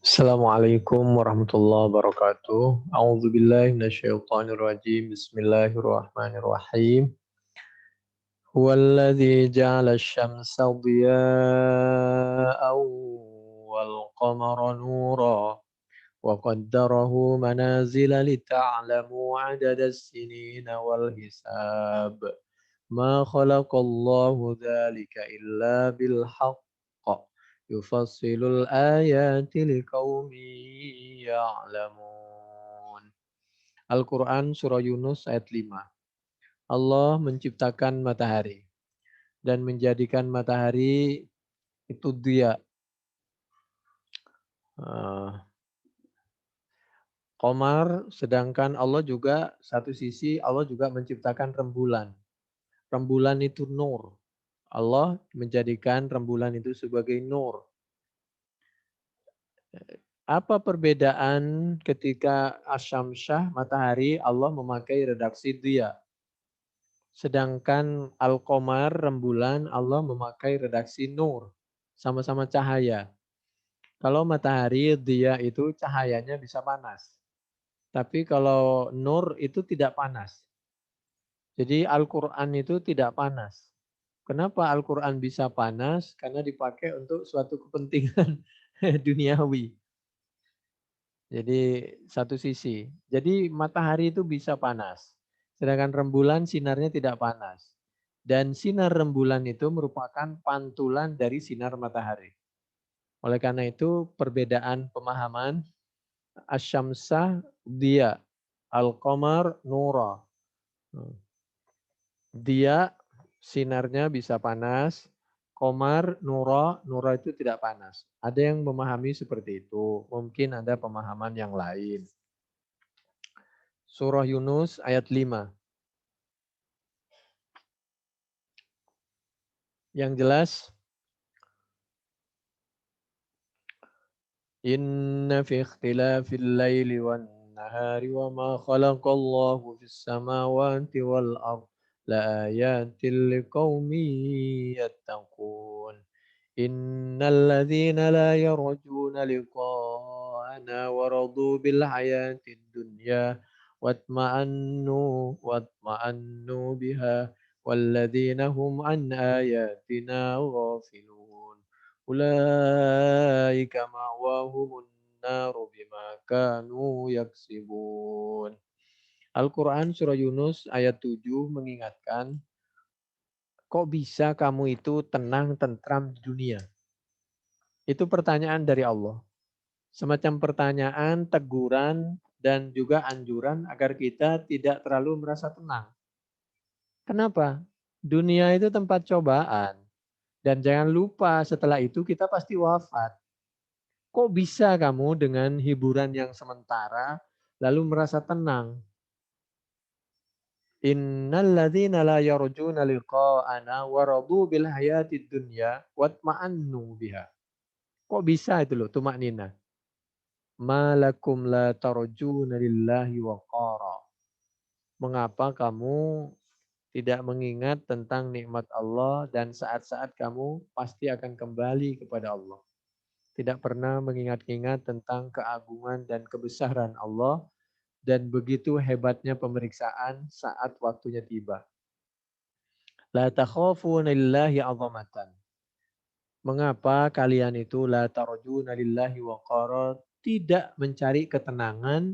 Assalamualaikum warahmatullahi wabarakatuh. A'udzu billahi minasyaitonir rajim. Bismillahirrahmanirrahim. Huwallazi ja'ala asy-syamsa dhiya'an wal qamara nuran wa qaddarahu manazila lita'lamu 'adada as-sinina wal hisab. Ma khalaqallahu dzalika illa bil haqq yufassilul ayati liqaumin ya'lamun. Al-Quran Surah Yunus ayat 5. Allah menciptakan matahari dan menjadikan matahari itu dia. Qamar, sedangkan Allah juga satu sisi Allah juga menciptakan rembulan. Rembulan itu nur. Allah menjadikan rembulan itu sebagai nur. Apa perbedaan ketika asyamsyah, matahari, Allah memakai redaksi dia. Sedangkan al-qamar, rembulan, Allah memakai redaksi nur. Sama-sama cahaya. Kalau matahari, dia itu cahayanya bisa panas. Tapi kalau nur itu tidak panas. Jadi Al-Quran itu tidak panas. Kenapa Al-Quran bisa panas? Karena dipakai untuk suatu kepentingan duniawi. Jadi satu sisi. Jadi matahari itu bisa panas. Sedangkan rembulan sinarnya tidak panas. Dan sinar rembulan itu merupakan pantulan dari sinar matahari. Oleh karena itu perbedaan pemahaman asyamsah dia, al-qamar nura. Dia sinarnya bisa panas, qamar nura, nura itu tidak panas. Ada yang memahami seperti itu. Mungkin ada pemahaman yang lain. Surah Yunus ayat 5. Yang jelas, inna fi ikhtilafil laili wan nahari wa ma khalaqallahu fis samawati wal ard la ayatin liqaumin yattaqun. Innal ladzina la yarjuna liqa'ana wa radu bil hayatid dunya watma'annu biha walladzina hum an ayatina ghafilun. Ulaika ma'wahumun naru bima kanu yaksibun. Al-Quran Surah Yunus ayat 7 mengingatkan, kok bisa kamu itu tenang tentram di dunia? Itu pertanyaan dari Allah. Semacam pertanyaan, teguran, dan juga anjuran agar kita tidak terlalu merasa tenang. Kenapa? Dunia itu tempat cobaan. Dan jangan lupa setelah itu kita pasti wafat. Kok bisa kamu dengan hiburan yang sementara lalu merasa tenang? Innalladzina la yarjuna liqa'ana wa radu bil hayatid dunya watma'annu biha. Kok bisa itu loh, tumaknina. Malakum la tarjuna lillahi waqara. Mengapa kamu tidak mengingat tentang nikmat Allah dan saat-saat kamu pasti akan kembali kepada Allah. Tidak pernah mengingat-ingat tentang keagungan dan kebesaran Allah dan begitu hebatnya pemeriksaan saat waktunya tiba. La takhafuna lillahi azamatan. Mengapa kalian itu la tarjuna lillahi waqara, tidak mencari ketenangan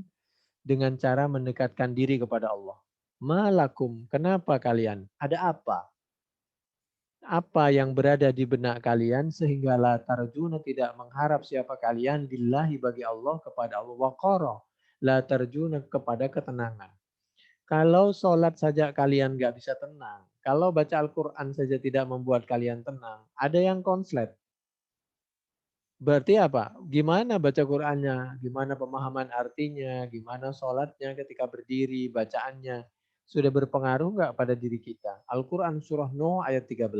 dengan cara mendekatkan diri kepada Allah? Malakum, kenapa kalian? Ada apa? Apa yang berada di benak kalian sehingga la tarjuna, tidak mengharap siapa kalian lillahi bagi Allah, kepada Allah, waqara, la tarjuna, kepada ketenangan. Kalau sholat saja kalian nggak bisa tenang, kalau baca Al-Quran saja tidak membuat kalian tenang, ada yang konslet. Berarti apa? Gimana baca Qur'annya? Gimana pemahaman artinya? Gimana sholatnya ketika berdiri, bacaannya? Sudah berpengaruh nggak pada diri kita? Al-Quran Surah Nuh ayat 13.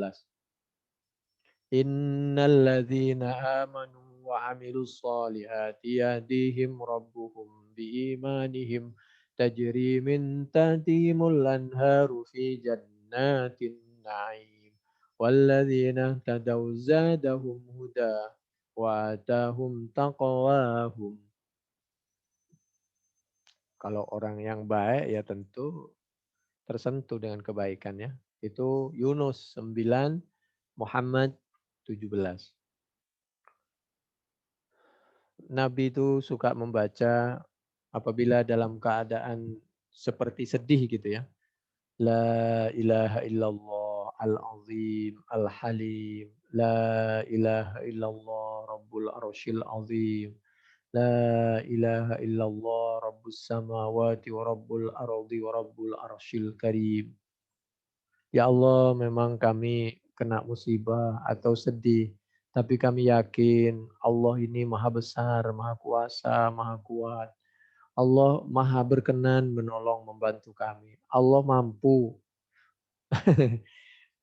Innalladzina amanu wa amilus solihati yahdihim rabbuhum biimanihim tajri min tahtihimul anharu fi jannatin na'im. Walladzina tadaw zadahum huda wa atahum taqwahum. Kalau orang yang baik ya tentu tersentuh dengan kebaikannya. Itu Yunus 9, Muhammad 17. Nabi itu suka membaca apabila dalam keadaan seperti sedih gitu ya. La ilaha illallah al-azim al-halim. La ilaha illallah rabbul arsyil azim. La ilaha illallah rabbus samawati wa rabbul ardi wa rabbul arsyil karim. Ya Allah, memang kami kena musibah atau sedih, tapi kami yakin Allah ini maha besar, maha kuasa, maha kuat. Allah maha berkenan menolong membantu kami. Allah mampu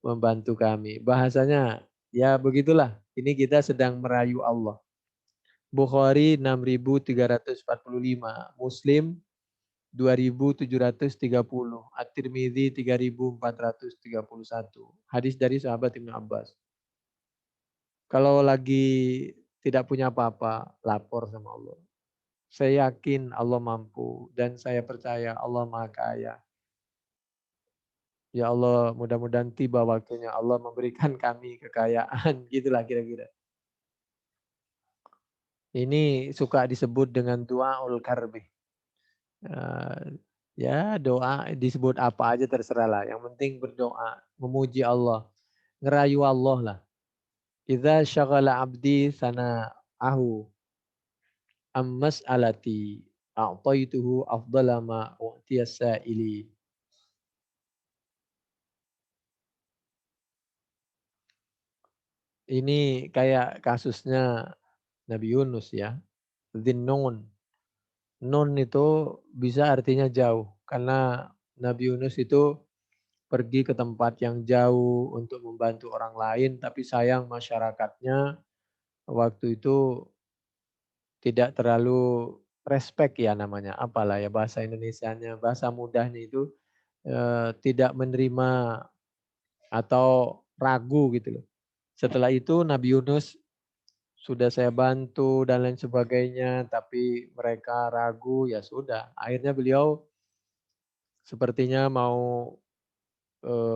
membantu kami. Bahasanya ya begitulah. Ini kita sedang merayu Allah. Bukhari 6345, Muslim 2730, At-Tirmidzi 3431. Hadis dari sahabat Ibnu Abbas. Kalau lagi tidak punya apa-apa, lapor sama Allah. Saya yakin Allah mampu dan saya percaya Allah Maha Kaya. Ya Allah, mudah-mudahan tiba waktunya Allah memberikan kami kekayaan, gitulah kira-kira. Ini suka disebut dengan doaul karbi. Ya doa disebut apa aja terserah lah. Yang penting berdoa, memuji Allah, ngerayu Allah lah. Idza syaghala abdi sana'ahu ammas alati a'taituhu afdala ma u'tiyas sa'ili. Ini kayak kasusnya Nabi Yunus ya. Dzinnun. Nun itu bisa artinya jauh. Karena Nabi Yunus itu pergi ke tempat yang jauh untuk membantu orang lain. Tapi sayang masyarakatnya waktu itu tidak terlalu respect ya namanya. Apalah ya bahasa Indonesianya. Bahasa mudahnya itu tidak menerima atau ragu gitu loh. Setelah itu Nabi Yunus sudah saya bantu dan lain sebagainya, tapi mereka ragu, ya sudah. Akhirnya beliau sepertinya mau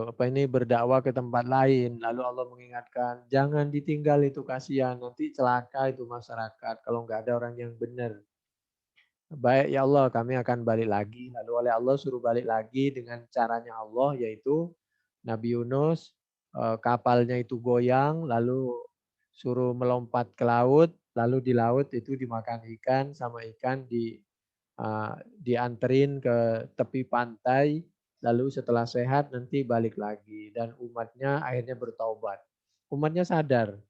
apa ini berdakwah ke tempat lain. Lalu Allah mengingatkan, jangan ditinggal itu kasihan, nanti celaka itu masyarakat kalau nggak ada orang yang benar. Baik ya Allah, kami akan balik lagi. Lalu oleh Allah suruh balik lagi dengan caranya Allah, yaitu Nabi Yunus kapalnya itu goyang, lalu suruh melompat ke laut, lalu di laut itu dimakan ikan sama ikan dianterin ke tepi pantai, lalu setelah sehat nanti balik lagi dan umatnya akhirnya bertaubat. Umatnya sadar.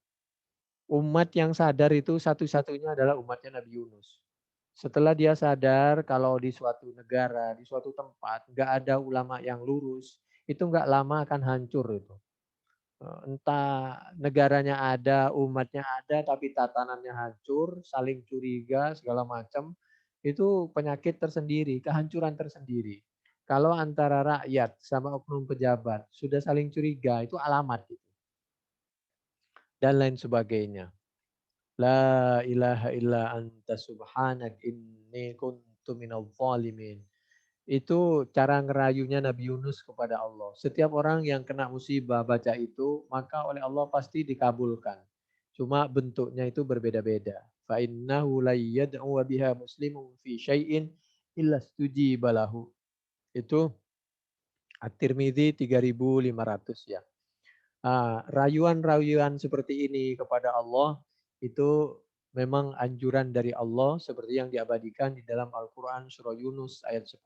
Umat yang sadar itu satu-satunya adalah umatnya Nabi Yunus. Setelah dia sadar kalau di suatu negara, di suatu tempat, nggak ada ulama yang lurus, itu nggak lama akan hancur itu. Entah negaranya ada, umatnya ada, tapi tatanannya hancur, saling curiga, segala macam, itu penyakit tersendiri, kehancuran tersendiri. Kalau antara rakyat sama oknum pejabat sudah saling curiga, itu alamat. Dan lain sebagainya. La ilaha illa anta subhanak inni kuntu minal zalimin. Itu cara ngerayunya Nabi Yunus kepada Allah. Setiap orang yang kena musibah baca itu, maka oleh Allah pasti dikabulkan. Cuma bentuknya itu berbeda-beda. Fa innahu la yad'u biha muslimun fi syai'in illa stujiba lahu. Itu At-Tirmidzi 3500 ya. Rayuan-rayuan seperti ini kepada Allah itu memang anjuran dari Allah seperti yang diabadikan di dalam Al-Quran surah Yunus ayat 10.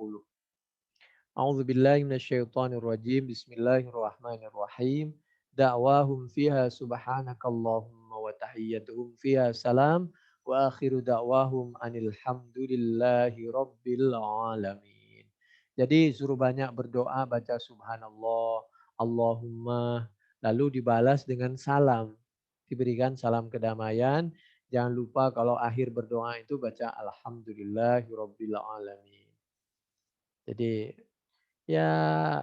A'udzu billahi minasyaitonir rajim. Bismillahirrahmanirrahim. Da'wahum fiha subhanakallahumma wa tahiyyatuhum fiha salam wa akhiru da'wahum anil hamdulillahi rabbil alamin. Jadi suruh banyak berdoa, baca subhanallah, Allahumma, lalu dibalas dengan salam. Diberikan salam kedamaian. Jangan lupa kalau akhir berdoa itu baca alhamdulillahi rabbil alamin. Jadi ya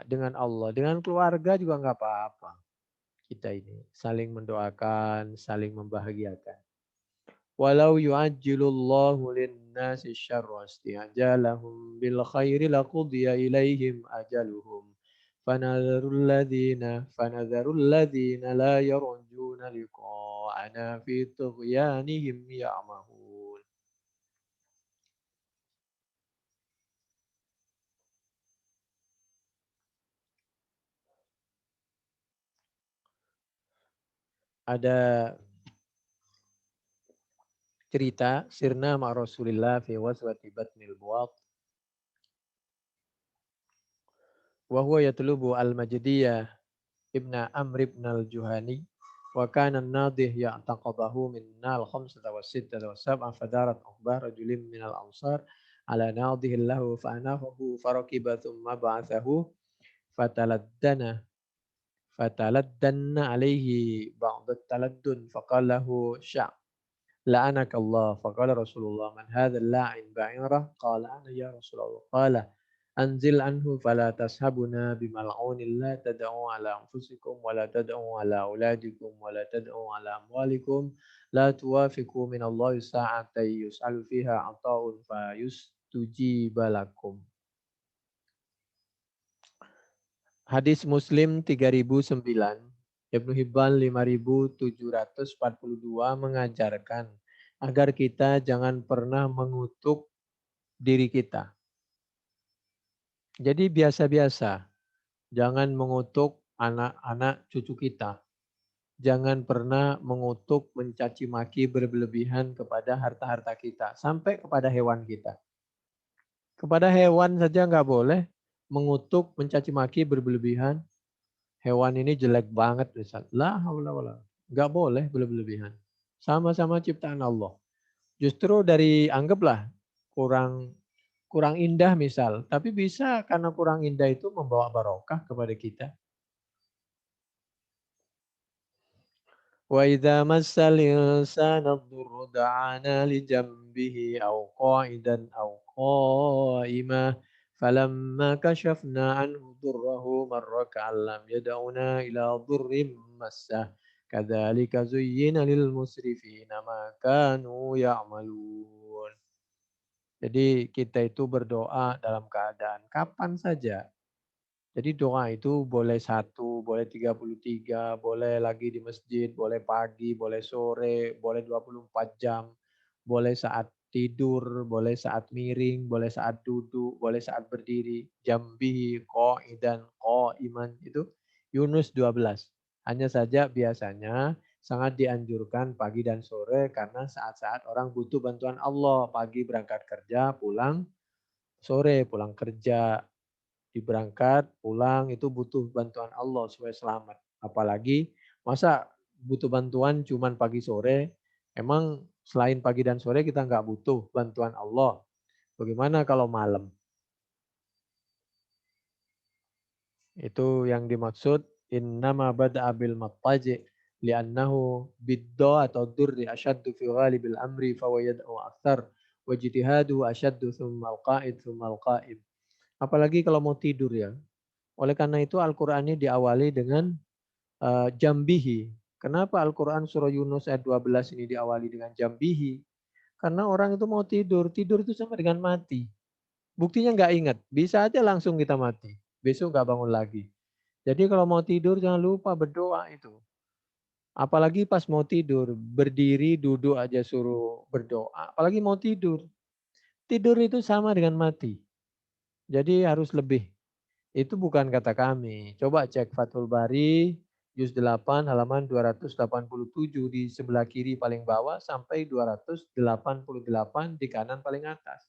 dengan Allah, dengan keluarga juga nggak apa-apa. Kita ini saling mendoakan, saling membahagiakan. Walau yu'ajjilullahu lin-nasi syarra isti'jalahum bil khairi laqudiya ilaihim ajaluhum. فنذر الذين لا يرجون لقاءنا في طغيانهم يعمهون. Ada cerita sirna ma Rasulillah fi waswati batnil buwaq wa huwa yatlubu al-Majdiyah ibna Amr ibn al-Juhani wa kana an-nadih ya'taqabahu min nal khamsata wa sittata wa sab'a fadarat ukhbar rajulin min al-ansar ala nadih lahu fa'anahu farakiba thumma ba'athahu fataladdana fataladdanna alaihi ba'd at-taladdun faqala lahu لعنك الله فقال رسول الله من هذا اللاعن بعيره قال أنا يا رسول الله قال أنزل عنه فلا تسحبنا بملعون لا تدعوا على أنفسكم ولا تدعوا على أولادكم ولا تدعوا على أموالكم لا توافقوا من الله ساعة يسأل فيها عطاء فيستجيب لكم. Hadis Muslim 3009, Ibnu Hibban 5742 mengajarkan agar kita jangan pernah mengutuk diri kita. Jadi biasa-biasa, jangan mengutuk anak-anak cucu kita. Jangan pernah mengutuk, mencaci maki berlebihan kepada harta-harta kita, sampai kepada hewan kita. Kepada hewan saja nggak boleh mengutuk, mencaci maki berlebihan. Hewan ini jelek banget misal. La haula wala. Enggak boleh berlebihan. Sama-sama ciptaan Allah. Justru dari anggaplah kurang kurang indah misal, tapi bisa karena kurang indah itu membawa barokah kepada kita. Wa idza massal insana ad-durru da'ana li jambihi aw qa'idan aw qa'ima falamma kashafna anhu durrahu marra ka'an lam yad'una ila durrin massah kadzalika zuyyina lil musrifina ma kanu ya'malun. Jadi kita itu berdoa dalam keadaan kapan saja. Jadi doa itu boleh 1, boleh 33, boleh lagi di masjid, boleh pagi, boleh sore, boleh 24 jam, boleh saat tidur, boleh saat miring, boleh saat duduk, boleh saat berdiri. Jambihi, qa'idan, qa'iman itu Yunus 12. Hanya saja biasanya sangat dianjurkan pagi dan sore karena saat-saat orang butuh bantuan Allah. Pagi berangkat kerja, pulang, sore pulang kerja, diberangkat, pulang itu butuh bantuan Allah supaya selamat. Apalagi masa butuh bantuan cuman pagi sore, emang selain pagi dan sore kita nggak butuh bantuan Allah. Bagaimana kalau malam? Itu yang dimaksud innama bada'a bil mattaji li'annahu biddo atau durri asyaddu fi ghalibil amri fa yad'u aktsar wa ijtihadu asyaddu tsumma al-qa'id tsumma al-qa'im. Apalagi kalau mau tidur ya. Oleh karena itu Al-Qur'an ini diawali dengan jambihi. Kenapa Al-Quran surah Yunus ayat 12 ini diawali dengan jambihi? Karena orang itu mau tidur. Tidur itu sama dengan mati. Buktinya nggak ingat. Bisa aja langsung kita mati. Besok nggak bangun lagi. Jadi kalau mau tidur jangan lupa berdoa itu. Apalagi pas mau tidur. Berdiri, duduk aja suruh berdoa. Apalagi mau tidur. Tidur itu sama dengan mati. Jadi harus lebih. Itu bukan kata kami. Coba cek Fathul Bari, juz 8 halaman 287 di sebelah kiri paling bawah sampai 288 di kanan paling atas.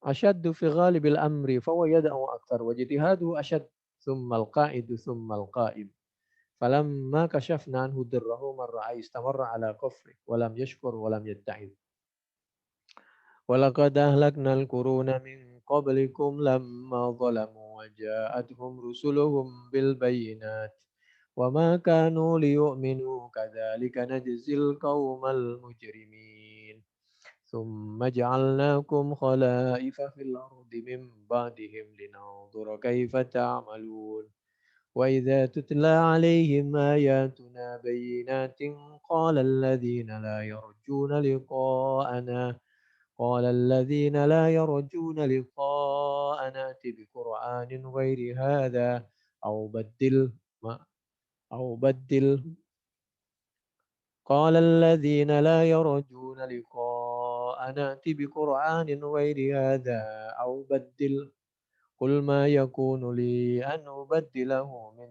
Asyaddu fi ghalibil amri fawa yada'u aktar wa jitihadu asyad thummal qa'idu thummal qa'im. Falamma kashafna anhu dirrahu marra istamarra ala kufri walam yashkur walam yatta'id. ولقد أهلكنا القرون من قبلكم لما ظلموا وجاءتهم رسلهم بالبينات وما كانوا ليؤمنوا كذلك نجزي القوم المجرمين ثم جعلناكم خلائف في الأرض من بعدهم لننظر كيف تعملون وإذا تتلى عليهم آياتنا بينات قال الذين لا يرجون لقاءنا قال الذين لا يرجون لقاءنا ائت بقرآن غير هذا أو بدل أو بدل قال الذين لا يرجون لقاءنا ائت بقرآن غير هذا أو بدل قل ما يكون لي أن أبدله من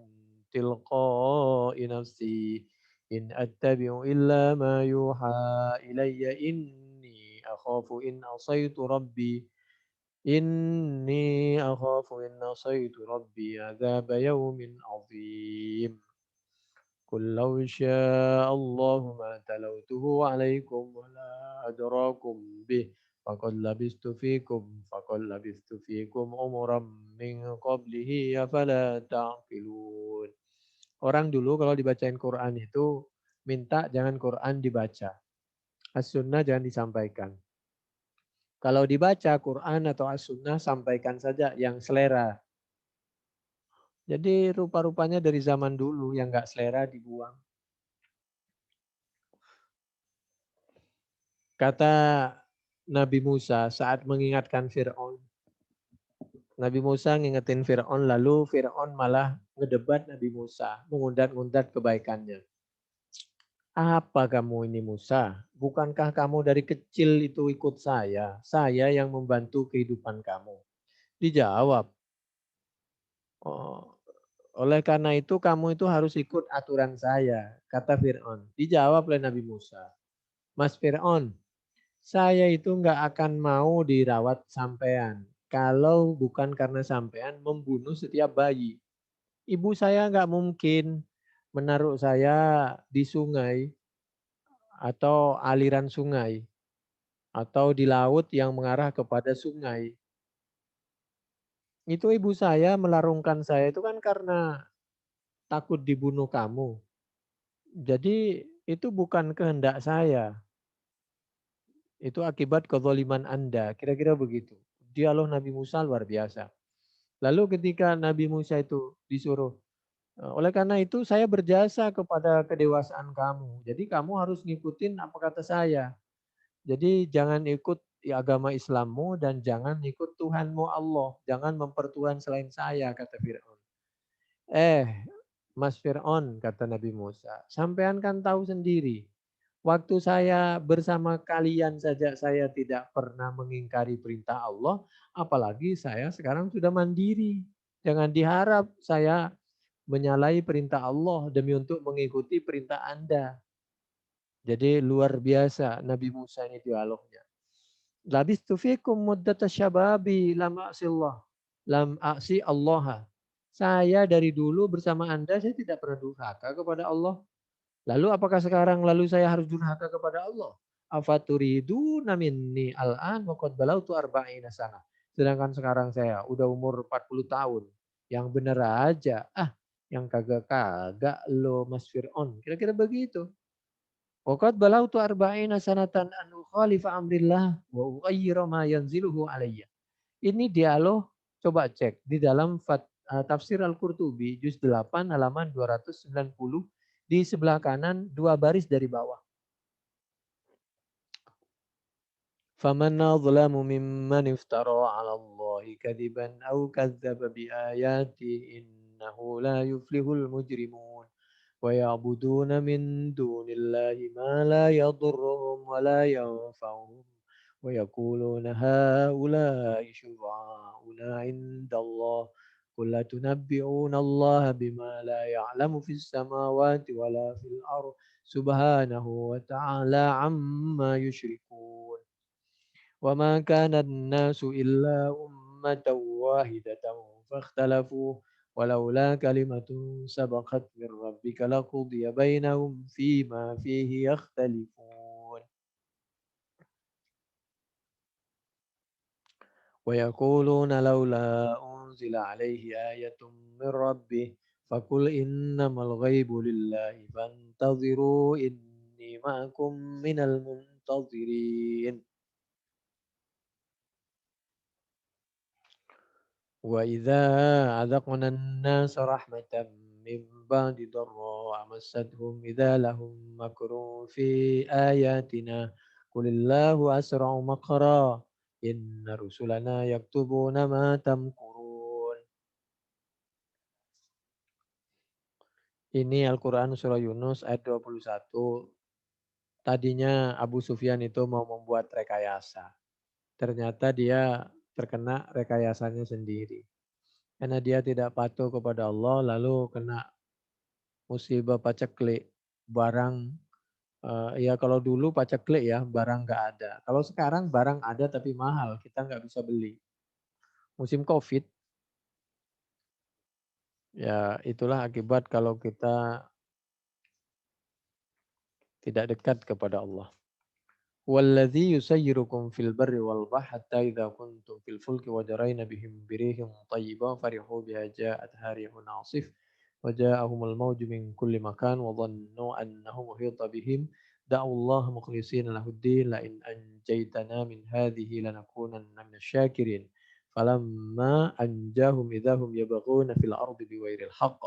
تلقاء نفسي إن أتبع إلا ما يوحى إلي إني أخاف إن عصيت ربي عذاب يوم عظيم قل لو شاء الله ما تلوته عليكم ولا أدراكم به فقد لبثت فيكم عمرا من قبله أفلا تعقلون. Orang dulu kalau dibacain Quran itu minta jangan Quran dibaca. As-sunnah jangan disampaikan. Kalau dibaca Quran atau as-sunnah sampaikan saja yang selera. Jadi rupa-rupanya dari zaman dulu yang nggak selera dibuang. Kata Nabi Musa saat mengingatkan Fir'aun. Nabi Musa ngingetin Fir'aun lalu Fir'aun malah ngedebat Nabi Musa. Mengundat-undat kebaikannya. Apa kamu ini Musa? Bukankah kamu dari kecil itu ikut saya? Saya yang membantu kehidupan kamu. Dijawab. Oh, oleh karena itu kamu itu harus ikut aturan saya. Kata Fir'aun. Dijawab oleh Nabi Musa. Mas Fir'aun, saya itu nggak akan mau dirawat sampean. Kalau bukan karena sampean membunuh setiap bayi. Ibu saya nggak mungkin menaruh saya di sungai atau aliran sungai atau di laut yang mengarah kepada sungai. Itu ibu saya melarungkan saya itu kan karena takut dibunuh kamu. Jadi itu bukan kehendak saya. Itu akibat kezaliman Anda. Kira-kira begitu. Dialog Nabi Musa luar biasa. Lalu ketika Nabi Musa itu disuruh, oleh karena itu saya berjasa kepada kedewasaan kamu. Jadi kamu harus ngikutin apa kata saya. Jadi jangan ikut agama Islammu dan jangan ikut Tuhanmu Allah. Jangan mempertuhan selain saya, kata Fir'aun. Mas Fir'aun, kata Nabi Musa, sampean kan tahu sendiri. Waktu saya bersama kalian saja saya tidak pernah mengingkari perintah Allah, apalagi saya sekarang sudah mandiri. Jangan diharap saya menyalahi perintah Allah demi untuk mengikuti perintah Anda. Jadi luar biasa Nabi Musa ini dialognya. Labistu fikum muddata syababi lam a'sillah. Lam a'si Allah. Saya dari dulu bersama Anda saya tidak pernah durhaka kepada Allah. Lalu apakah sekarang lalu saya harus durhaka kepada Allah? Afaturidu minni al-an wa qad balautu arba'ina sana. Sedangkan sekarang saya udah umur 40 tahun. Yang benar aja. Yang kagak-kagak lo Mas Fir'aun. Kira-kira begitu. Wa qad balautu arba'ina sanatan an ukhalifa amrillah wa ughayyira ma yanziluhu alayya. Ini dialog coba cek di dalam tafsir Al-Qurtubi juz 8 halaman 290 di sebelah kanan 2 baris dari bawah. Faman adlamu mimman iftara 'ala Allahi kadiban aw kadzdzaba biayatihi innahu la yuflihul mujrimun. Wa ya'buduna min dunillahi ma la yadurruhum wa la yanfa'uhum. Wa yaquluna haula'i syufa'auna 'indallah. قل أتنبئون الله بما لا يعلم في السماوات ولا في الأرض سبحانه وتعالى عما يشركون وما كان الناس إلا أمة واحدة فاختلفوا ولولا كلمة سبقت من ربك لقضي بينهم فيما فيه يختلفون ويقولون لولا أنزل عليه آية من ربه فقل إنما الغيب لله فانتظروا إني معكم من المنتظرين Wa idza adzaqna an-nasa rahmatan min ba'di dharra massatuhum idza lahum makrun fi ayatina qulillahu asra'u makra inna rusulana yaktubuna ma tamkurun. Ini Al-Quran Surah Yunus ayat 21. Tadinya Abu Sufyan itu mau membuat rekayasa. Ternyata dia terkena rekayasanya sendiri. Karena dia tidak patuh kepada Allah lalu kena musibah paceklik. Barang, ya kalau dulu paceklik ya barang nggak ada. Kalau sekarang barang ada tapi mahal, kita nggak bisa beli. Musim Covid, ya itulah akibat kalau kita tidak dekat kepada Allah. والذي يسيركم في البر والبحر حتى إذا كنتم في الفلك وجرين بهم بريح طيبة فرحوا بها جاءتها ريح عاصف وجاءهم الموج من كل مكان وظنوا أنه محيط بهم دعوا الله مخلصين له الدين لئن أنجيتنا من هذه لنكونن من الشاكرين فلما أنجاهم إذا هم يبغون في الأرض بغير الحق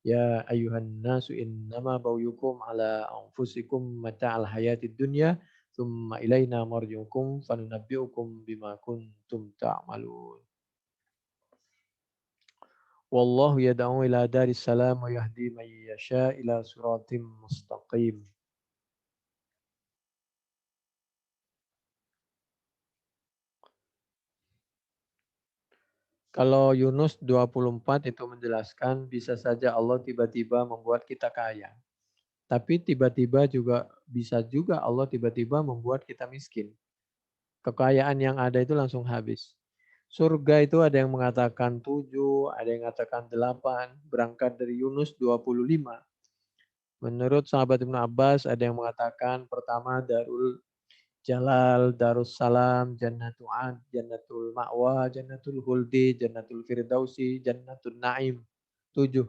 يا أيها الناس إنما بغيكم على أنفسكم متاع الحياة الدنيا ثم إلينا مرجعكم فننبئكم بما كنتم تعملون والله يدعو إلى دار السلام ويهدي من يشاء إلى صراط مستقيم. Kalau Yunus 24 itu menjelaskan bisa saja Allah tiba-tiba membuat kita kaya. Tapi tiba-tiba juga bisa juga Allah tiba-tiba membuat kita miskin. Kekayaan yang ada itu langsung habis. Surga itu ada yang mengatakan 7, ada yang mengatakan 8, berangkat dari Yunus 25. Menurut sahabat Ibnu Abbas ada yang mengatakan pertama Darul Jalal, Darussalam, Jannatul Ad, Jannatul Ma'wa, Jannatul Huldi, Jannatul Firdausi, Jannatul Naim. 7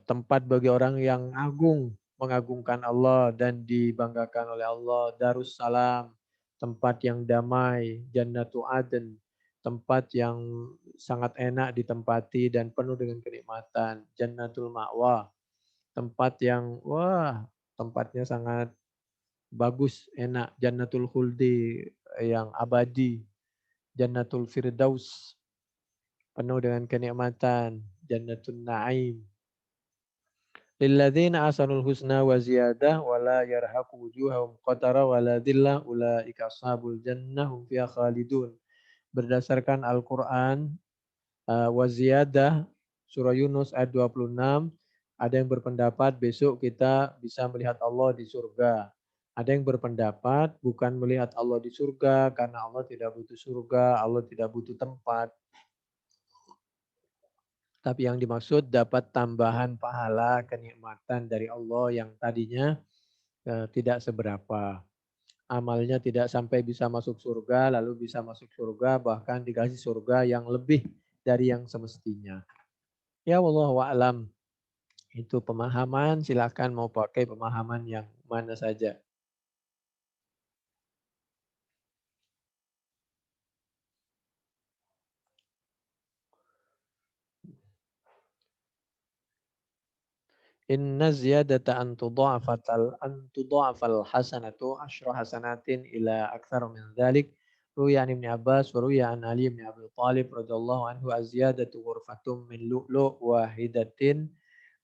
tempat bagi orang yang agung, mengagungkan Allah dan dibanggakan oleh Allah. Darussalam, tempat yang damai. Jannatul Aden, tempat yang sangat enak ditempati dan penuh dengan kenikmatan. Jannatul Ma'wa, tempat yang tempatnya sangat bagus, enak. Jannatul Khuldi yang abadi. Jannatul Firdaus penuh dengan kenikmatan. Jannatul Naim. Lilladzina asanul husna wa ziyadah wa la yarhaqu wujuhahum qatara wa la dhillah ulaika ashabul jannah hum fiha khalidun. Berdasarkan Al-Qur'an wa ziyadah surah Yunus ayat 26 ada yang berpendapat besok kita bisa melihat Allah di surga. Ada yang berpendapat bukan melihat Allah di surga karena Allah tidak butuh surga, Allah tidak butuh tempat. Tapi yang dimaksud dapat tambahan pahala kenikmatan dari Allah yang tadinya tidak seberapa. Amalnya tidak sampai bisa masuk surga, lalu bisa masuk surga, bahkan dikasih surga yang lebih dari yang semestinya. Ya wallahu a'lam. Itu pemahaman, silakan mau pakai pemahaman yang mana saja. Inna ziyadata an tudha'afal hasanatu asyra hasanatin ila aktsar min dzalik. Ruya an Ibnu Abbas wa ruya an Ali bin Abi Thalib radhiyallahu anhu az-ziyadatu ghurfatum min lu'lu' wahidatin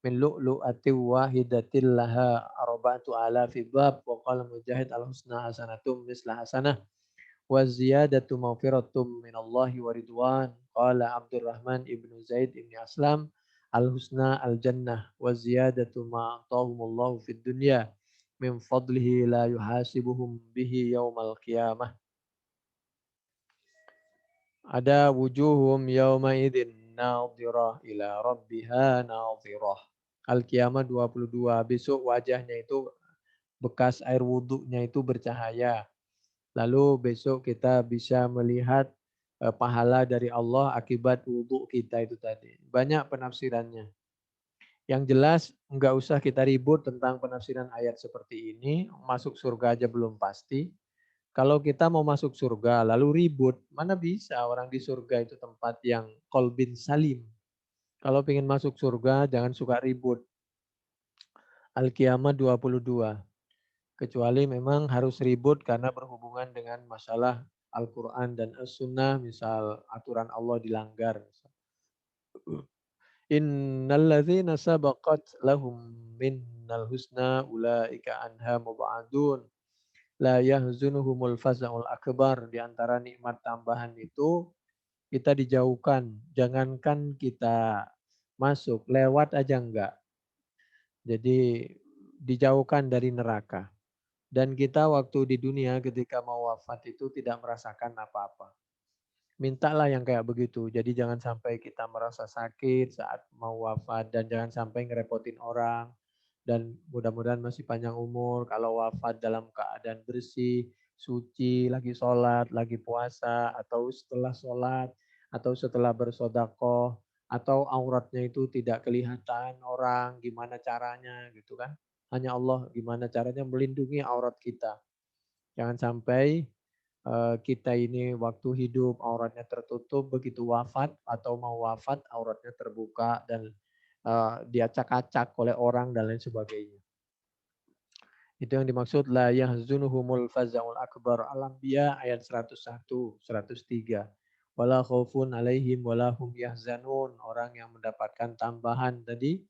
min lu'lu'atin wahidatin laha arba'atu alafi bab wa qala Mujahid al-husna hasanatum misla hasanah wa ziyadatu maghfiratum minallahi wa ridwan. Qala Abdurrahman ibnu Zaid ibni Aslam al-husna al-jannah wa ziyadatu ma atahumullahu fid dunya min fadlihi la yuhasibuhum bihi yaumal qiyamah. Ada wujuhum yawma idzin nadhirah ila rabbiha nadhirah. Al-Qiyamah 22. Besok wajahnya itu bekas air wudhunya itu bercahaya. Lalu besok kita bisa melihat pahala dari Allah akibat wudhu kita itu tadi. Banyak penafsirannya. Yang jelas nggak usah kita ribut tentang penafsiran ayat seperti ini. Masuk surga aja belum pasti. Kalau kita mau masuk surga lalu ribut, mana bisa orang di surga itu tempat yang qalbin salim. Kalau pengen masuk surga jangan suka ribut. Al-Qiyamah 22. Kecuali memang harus ribut karena berhubungan dengan masalah Al-Quran dan As-Sunnah, misal aturan Allah dilanggar. Innalladzina sabaqat lahum minnal husna ulaika anha mubadun. La yahzunuhumul faza'ul akbar. Di antara nikmat tambahan itu kita dijauhkan. Jangankan kita masuk, lewat aja enggak. Jadi dijauhkan dari neraka. Dan kita waktu di dunia ketika mau wafat itu tidak merasakan apa-apa. Mintalah yang kayak begitu. Jadi jangan sampai kita merasa sakit saat mau wafat dan jangan sampai ngerepotin orang. Dan mudah-mudahan masih panjang umur. Kalau wafat dalam keadaan bersih, suci, lagi sholat, lagi puasa, atau setelah sholat, atau setelah bersodakoh, atau auratnya itu tidak kelihatan orang, gimana caranya gitu kan. Hanya Allah gimana caranya melindungi aurat kita. Jangan sampai kita ini waktu hidup auratnya tertutup, begitu wafat atau mau wafat auratnya terbuka dan diacak-acak oleh orang dan lain sebagainya. Itu yang dimaksud la yahzunuhumul faza'ul akbar. Al-Anbiya ayat 101, 103. Wala khaufun alaihim wala hum yahzanun. Orang yang mendapatkan tambahan tadi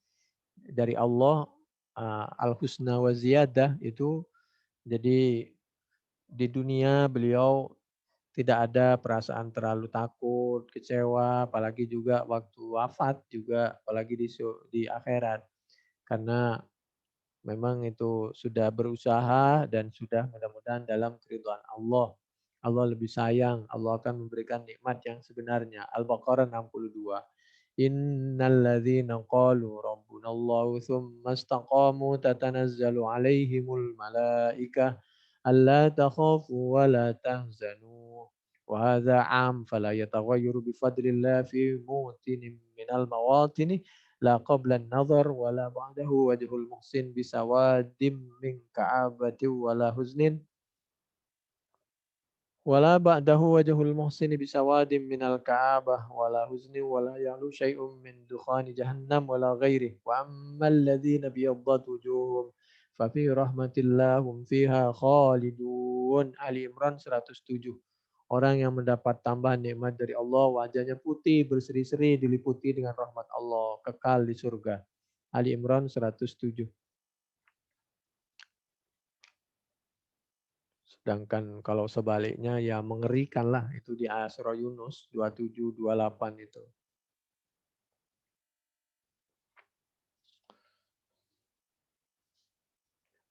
dari Allah al-husna wa ziyadah itu jadi di dunia beliau tidak ada perasaan terlalu takut, kecewa, apalagi juga waktu wafat juga, apalagi di akhirat. Karena memang itu sudah berusaha dan sudah mudah-mudahan dalam keridhaan Allah. Allah lebih sayang, Allah akan memberikan nikmat yang sebenarnya. Al-Baqarah 62. Innalladzina qalu rabbunallahu tsumma istaqamu tatanazzalu alaihimul malaikah alla takhafu wa la tahzanu. Wa hadza 'am fala yataghayyaru bi fadlillah fi mutinin minal mawatini la qabla an-nazar wa la ba'dahu wajhul muhsin bisawadim min ka'abati wa la huznin wala ba'dahu wajhul muhsini bisawadin minal ka'abah wala huzni wala ya'lu syai'un min dukhani jahannam wala ghairi wa ammal ladzina biyaddat wujuhum fa fi rahmatillah hum fiha khalidun. Ali Imran 107. Orang yang mendapat tambahan nikmat dari Allah wajahnya putih berseri-seri diliputi dengan rahmat Allah kekal di surga. Ali Imran 107. Sedangkan kalau sebaliknya ya mengerikan lah itu di surah Yunus 27, 28 itu.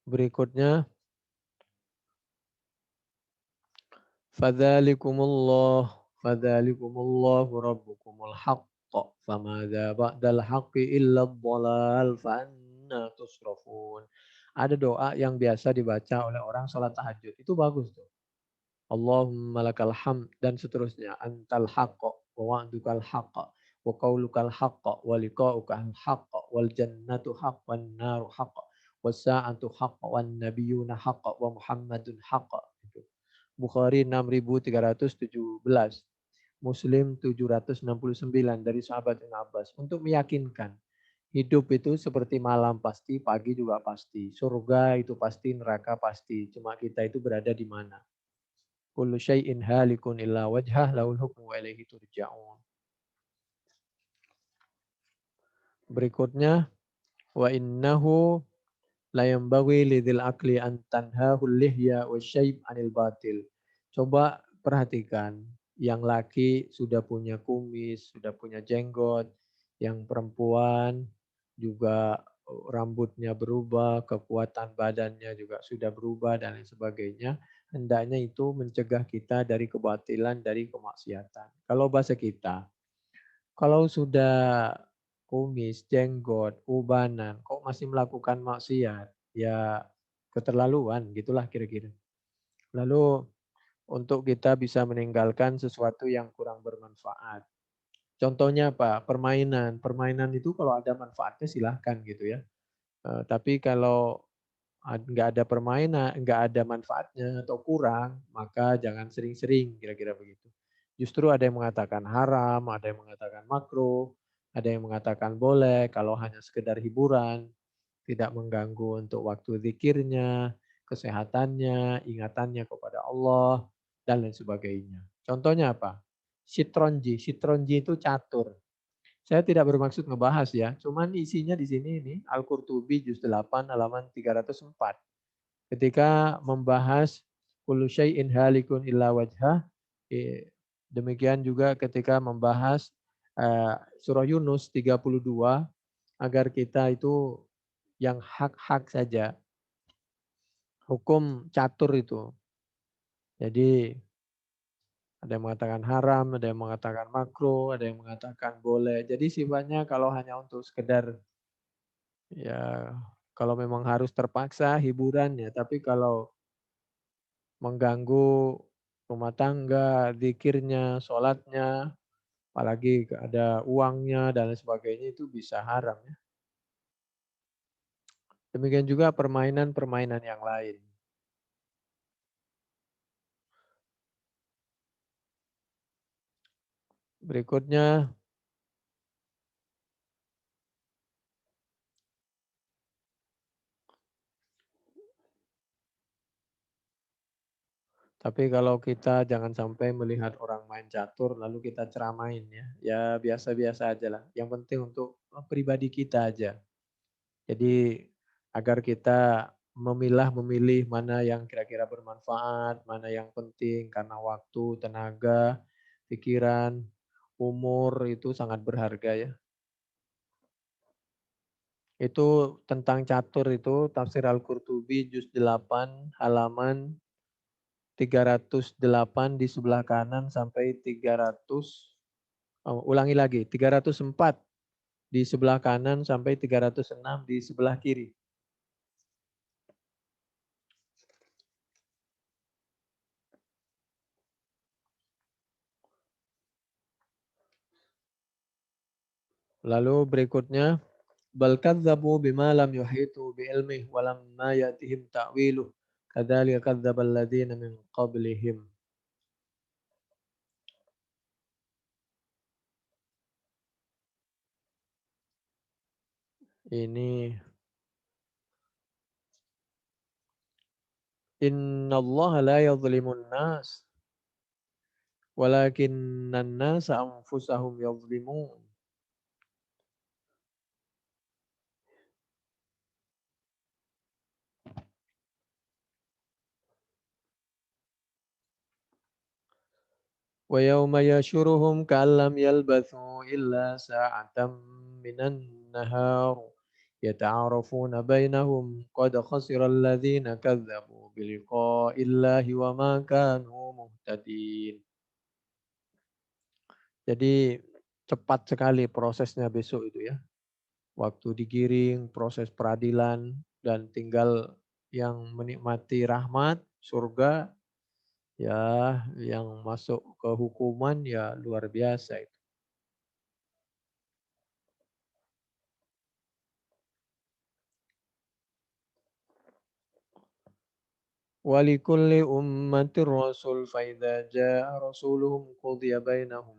Berikutnya fadzalikumullah fadzalikumullahu rabbukumul haqq famadza ba'dal haqqi illa dhalal fa anna tusrafun. Ada doa yang biasa dibaca oleh orang sholat tahajud. Itu bagus tuh. Allahumma lakal hamd dan seterusnya. Antal haqqa wa wa'dukal haqqa wa qaulukal haqqa wa liqa'ukal haqqa wal jannatu haqqan naru haqqa was sa'atu haqqa wan nabiyyuna haqqa wa Muhammadun haqqa. Bukhari 6317. Muslim 769 dari sahabat Ibn Abbas. Untuk meyakinkan hidup itu seperti malam pasti, pagi juga pasti. Surga itu pasti, neraka pasti. Cuma kita itu berada di mana. Kullu syai'in halikun illa wajhah lahul hukmu wa ilaihi turja'un. Berikutnya wa innahu la yanbaghi lidzil aqli an tanhahul lihya wa syayb anil batil. Coba perhatikan, yang laki sudah punya kumis, sudah punya jenggot, yang perempuan juga rambutnya berubah, kekuatan badannya juga sudah berubah dan lain sebagainya. Hendaknya itu mencegah kita dari kebatilan, dari kemaksiatan. Kalau bahasa kita, kalau sudah kumis, jenggot, ubanan, kok masih melakukan maksiat, ya keterlaluan, gitulah kira-kira. Lalu untuk kita bisa meninggalkan sesuatu yang kurang bermanfaat. Contohnya apa? Permainan. Permainan itu kalau ada manfaatnya silahkan gitu ya. Tapi kalau nggak ada permainan, nggak ada manfaatnya atau kurang, maka jangan sering-sering, kira-kira begitu. Justru ada yang mengatakan haram, ada yang mengatakan makruh, ada yang mengatakan boleh kalau hanya sekedar hiburan, tidak mengganggu untuk waktu zikirnya, kesehatannya, ingatannya kepada Allah, dan lain sebagainya. Contohnya apa? Sitronji. Sitronji itu catur. Saya tidak bermaksud ngebahas ya, cuman isinya di sini ini Al-Qurtubi juz 8 halaman 304. Ketika membahas kullu syai'in halikun illa wajhah, demikian juga ketika membahas surah Yunus 32 agar kita itu yang hak-hak saja, hukum catur itu. Jadi ada yang mengatakan haram, ada yang mengatakan makruh, ada yang mengatakan boleh. Jadi sifatnya kalau hanya untuk sekedar ya kalau memang harus terpaksa hiburan ya, tapi kalau mengganggu rumah tangga, zikirnya, sholatnya, apalagi ada uangnya dan lain sebagainya itu bisa haram ya. Demikian juga permainan-permainan yang lain. Berikutnya, tapi kalau kita jangan sampai melihat orang main catur lalu kita ceramain ya. Ya biasa-biasa aja lah. Yang penting untuk pribadi kita aja. Jadi agar kita memilih mana yang kira-kira bermanfaat, mana yang penting karena waktu, tenaga, pikiran, umur itu sangat berharga ya. Itu tentang catur itu tafsir Al-Qurtubi juz 8 halaman 308 di sebelah kanan sampai 300, ulangi lagi, 304 di sebelah kanan sampai 306 di sebelah kiri. Lalu berikutnya, bal kadzabu bima lam yuhitu biilmihi wa lamma ya'tihim ta'wiluh kadzalika kadzdzabal ladzina min qablihim. Ini innallaha la yadhlimun nas walakinnan nasa anfusahum yadhlimun. Wa yawma yashuruhum ka'allam yalbathu illa sa'atan minan nahar yata'arafuna bainahum qad khasira alladhina kadzabu biliqa'illahi wa ma kanu muhtadin. Jadi cepat sekali prosesnya besok itu ya. Waktu digiring, proses peradilan dan tinggal yang menikmati rahmat surga ya, yang masuk ke hukuman ya luar biasa itu. Walikulli ummatir rasul faidza jaa rasuluhum qudiya bainahum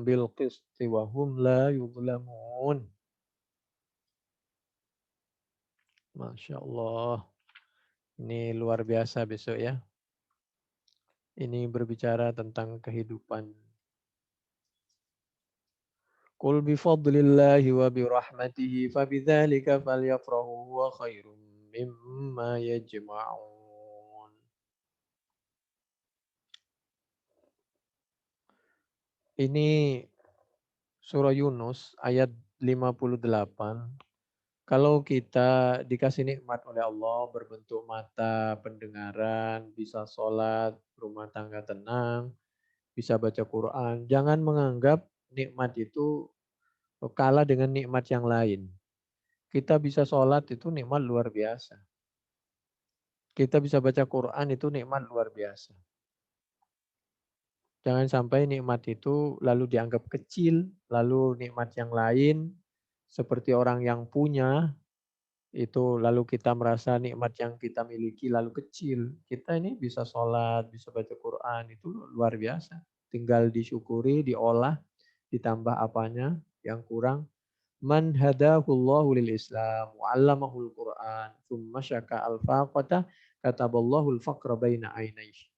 bil qisti wa hum la yuzlamun. Masya Allah. Ini luar biasa besok ya. Ini berbicara tentang kehidupan. Qul bifadlillahi wa birahmatihi fabidzalika falyafrahu huwa khairum mimma yajma'un. Ini surah Yunus ayat 58. Kalau kita dikasih nikmat oleh Allah berbentuk mata, pendengaran, bisa sholat, rumah tangga tenang, bisa baca Quran, jangan menganggap nikmat itu kalah dengan nikmat yang lain. Kita bisa sholat itu nikmat luar biasa. Kita bisa baca Quran itu nikmat luar biasa. Jangan sampai nikmat itu lalu dianggap kecil, lalu nikmat yang lain seperti orang yang punya, itu lalu kita merasa nikmat yang kita miliki lalu kecil. Kita ini bisa sholat, bisa baca Quran, itu luar biasa. Tinggal disyukuri, diolah, ditambah apanya yang kurang. Man hadahullahu lil Islam wa 'allamahul Qur'an, tsumma syaka al-faqata, kataballahu al-faqra baina ainaihi.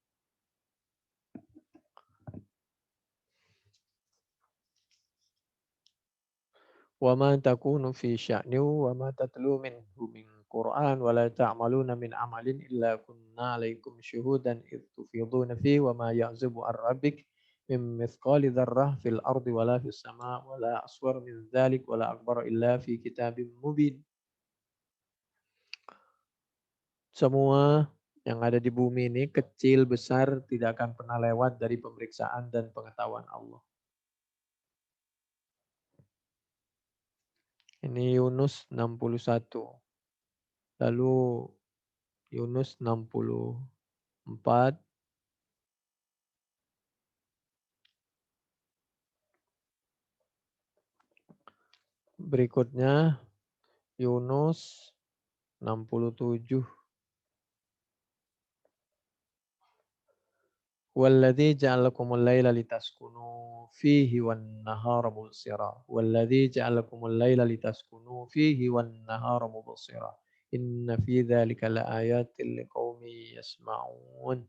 Wa ma takunu fi sya'ni wa ma tatlu minhu min Qur'an wa la ta'maluna min amalin illa kunna 'alaikum syuhudan id tufiduna fihi wa ma ya'zubu ar rabbik min mithqali dzarrah fil ardi wa la fis sama' wa la asghar min dzalik wa la akbar illa fi kitabim mubin. Semua yang ada di bumi ini kecil besar tidak akan pernah lewat dari pemeriksaan dan pengetahuan Allah. Ini Yunus 61. Lalu Yunus 64. Berikutnya Yunus 67. Walladzi ja'alakumul laila litaskunu fihi wan nahara mubsira. Walladzi ja'alakumul laila litaskunu fihi wan nahara mubsira. Inna fi dzalika laayatin liqaumin yasma'un.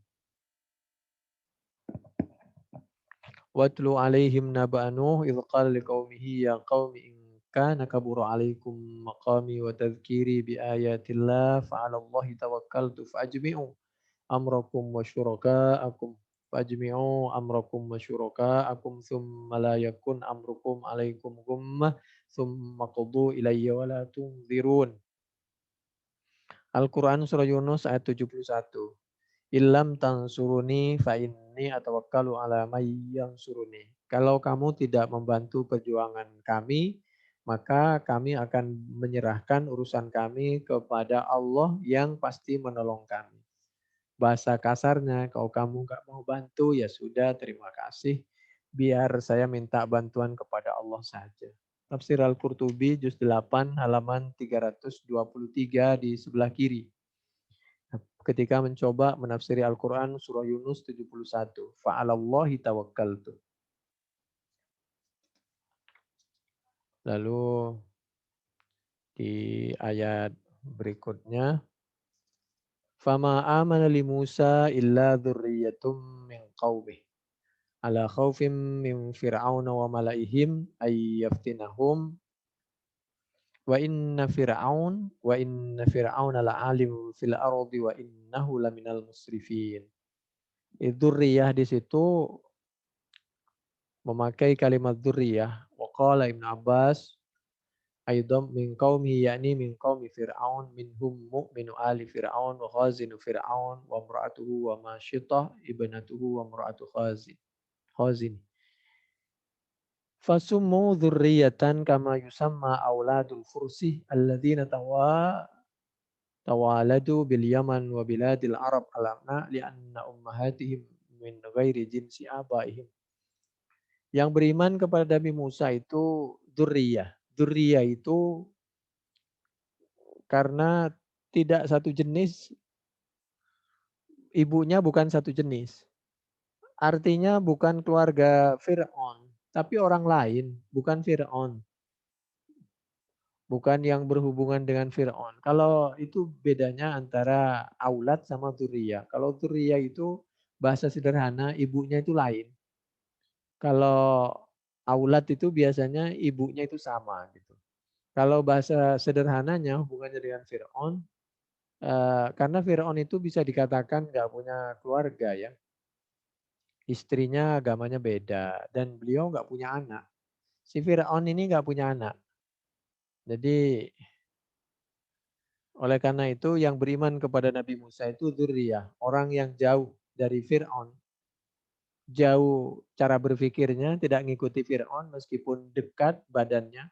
Watlu alaihim naba'a Nuh idh qala liqaumihi ya qaumi in kana kabura alaikum maqami wa tadhkiri bi ayatillah fa 'ala Allahi tawakkaltu fajmi'u amrakum wa syuraka'akum thumma la yakun amrukum alaikum gummah thumma qudu ilayya wa la tunzirun. Al-Quran Surah Yunus ayat 71. Illam tansuruni fa inni atawakkalu ala may yansuruni. Kalau kamu tidak membantu perjuangan kami, maka kami akan menyerahkan urusan kami kepada Allah yang pasti menolong kami. Bahasa kasarnya, kalau kamu nggak mau bantu, ya sudah terima kasih. Biar saya minta bantuan kepada Allah saja. Tafsir Al-Qurtubi juz 8 halaman 323 di sebelah kiri. Ketika mencoba menafsiri Al-Quran surah Yunus 71. Fa'alallahi tawakkaltu. Lalu di ayat berikutnya. Fama amana li Musa illa dzurriyyatum min qaumih. Ala khaufim min fir'auna wa malaihim ay yaftinahum. Wa inna fir'auna la'alim fil ardi wa innahu laminal musrifin. Dzurriyyah di situ memakai kalimat dzurriyah. Wa qala Ibnu Abbas aidan min qaumi yakni min qaumi fir'aun minhum mu'minu ali fir'aun wa khazinu fir'aun wa imra'atuhu wa masyitah ibnatuhu wa imra'atu khazin. Fasummu dzurriyatan kama yusamma auladul fursi alladzina tawaladu bil Yaman wa biladil Arab alamna li'anna ummahatihim min ghairi jinsi abaihim. Yang beriman kepada Nabi Musa itu dzurriyah. Dzurriyah itu karena tidak satu jenis, ibunya bukan satu jenis. Artinya bukan keluarga Fir'aun, tapi orang lain, bukan Fir'aun. Bukan yang berhubungan dengan Fir'aun. Kalau itu bedanya antara aulad sama dzurriyah. Kalau dzurriyah itu bahasa sederhana, ibunya itu lain. Kalau aulad itu biasanya ibunya itu sama gitu. Kalau bahasa sederhananya hubungannya dengan Fir'aun, karena Fir'aun itu bisa dikatakan nggak punya keluarga ya. Istrinya agamanya beda dan beliau nggak punya anak. Si Fir'aun ini nggak punya anak. Jadi oleh karena itu yang beriman kepada Nabi Musa itu dzurriyah, orang yang jauh dari Fir'aun. Jauh cara berpikirnya, tidak ngikuti Fir'aun meskipun dekat badannya.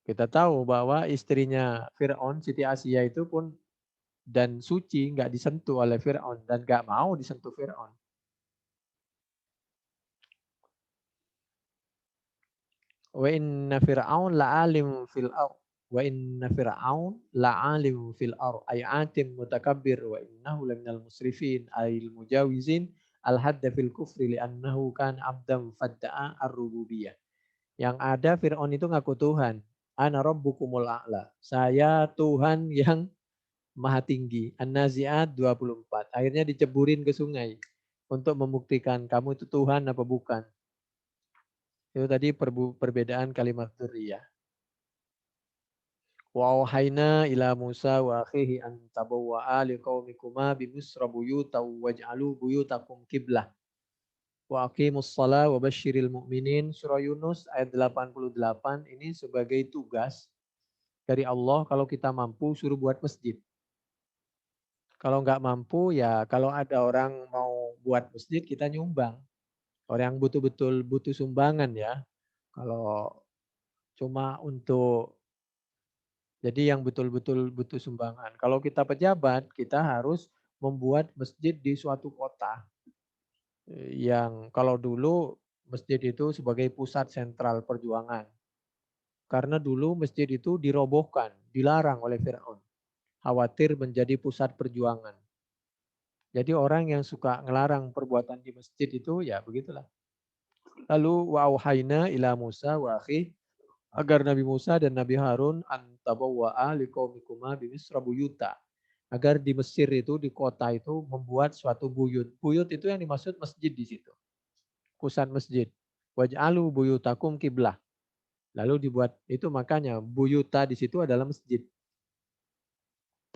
Kita tahu bahwa istrinya Fir'aun, Siti Asia itu pun dan suci, nggak disentuh oleh Fir'aun dan nggak mau disentuh Fir'aun. Wa inna fir'aun la'alim fil ard. Wa inna fir'aun la'alim fil ard. Ay atim mutakabbir wa innahu laminal musrifin ay mujawizin al hadda fil kufri li'annahu kan abdam fadda'a ar-rububiyah. Yang ada Fir'aun itu ngaku Tuhan. Ana rabbukumul a'la. Saya Tuhan yang maha tinggi. An-Nazi'at 24. Akhirnya diceburin ke sungai untuk membuktikan kamu itu Tuhan apa bukan. Itu tadi perbedaan kalimat dzurriyyah. Wa auhayna ila Musa wa akhihi an tabawwa'a liqaumikuma bi Misra buyutan waj'alu buyutakum qiblah wa aqimus shalah wa basyiril mu'minin. Surah Yunus ayat 88 ini sebagai tugas dari Allah kalau kita mampu suruh buat masjid. Kalau nggak mampu ya kalau ada orang mau buat masjid kita nyumbang. Orang yang betul-betul butuh sumbangan ya. Kalau cuma untuk jadi yang betul-betul butuh sumbangan. Kalau kita pejabat, kita harus membuat masjid di suatu kota. Yang kalau dulu masjid itu sebagai pusat sentral perjuangan. Karena dulu masjid itu dirobohkan, dilarang oleh Firaun. Khawatir menjadi pusat perjuangan. Jadi orang yang suka ngelarang perbuatan di masjid itu ya begitulah. Lalu wa auhayna ila Musa wa akhi agar Nabi Musa dan Nabi Harun antabawwa'a liqaumikuma bi Misra buyuta. Agar di Mesir itu di kota itu membuat suatu buyut. Buyut itu yang dimaksud masjid di situ. Pusat masjid. Waj'alu buyutakum kiblah. Lalu dibuat itu makanya buyuta di situ adalah masjid.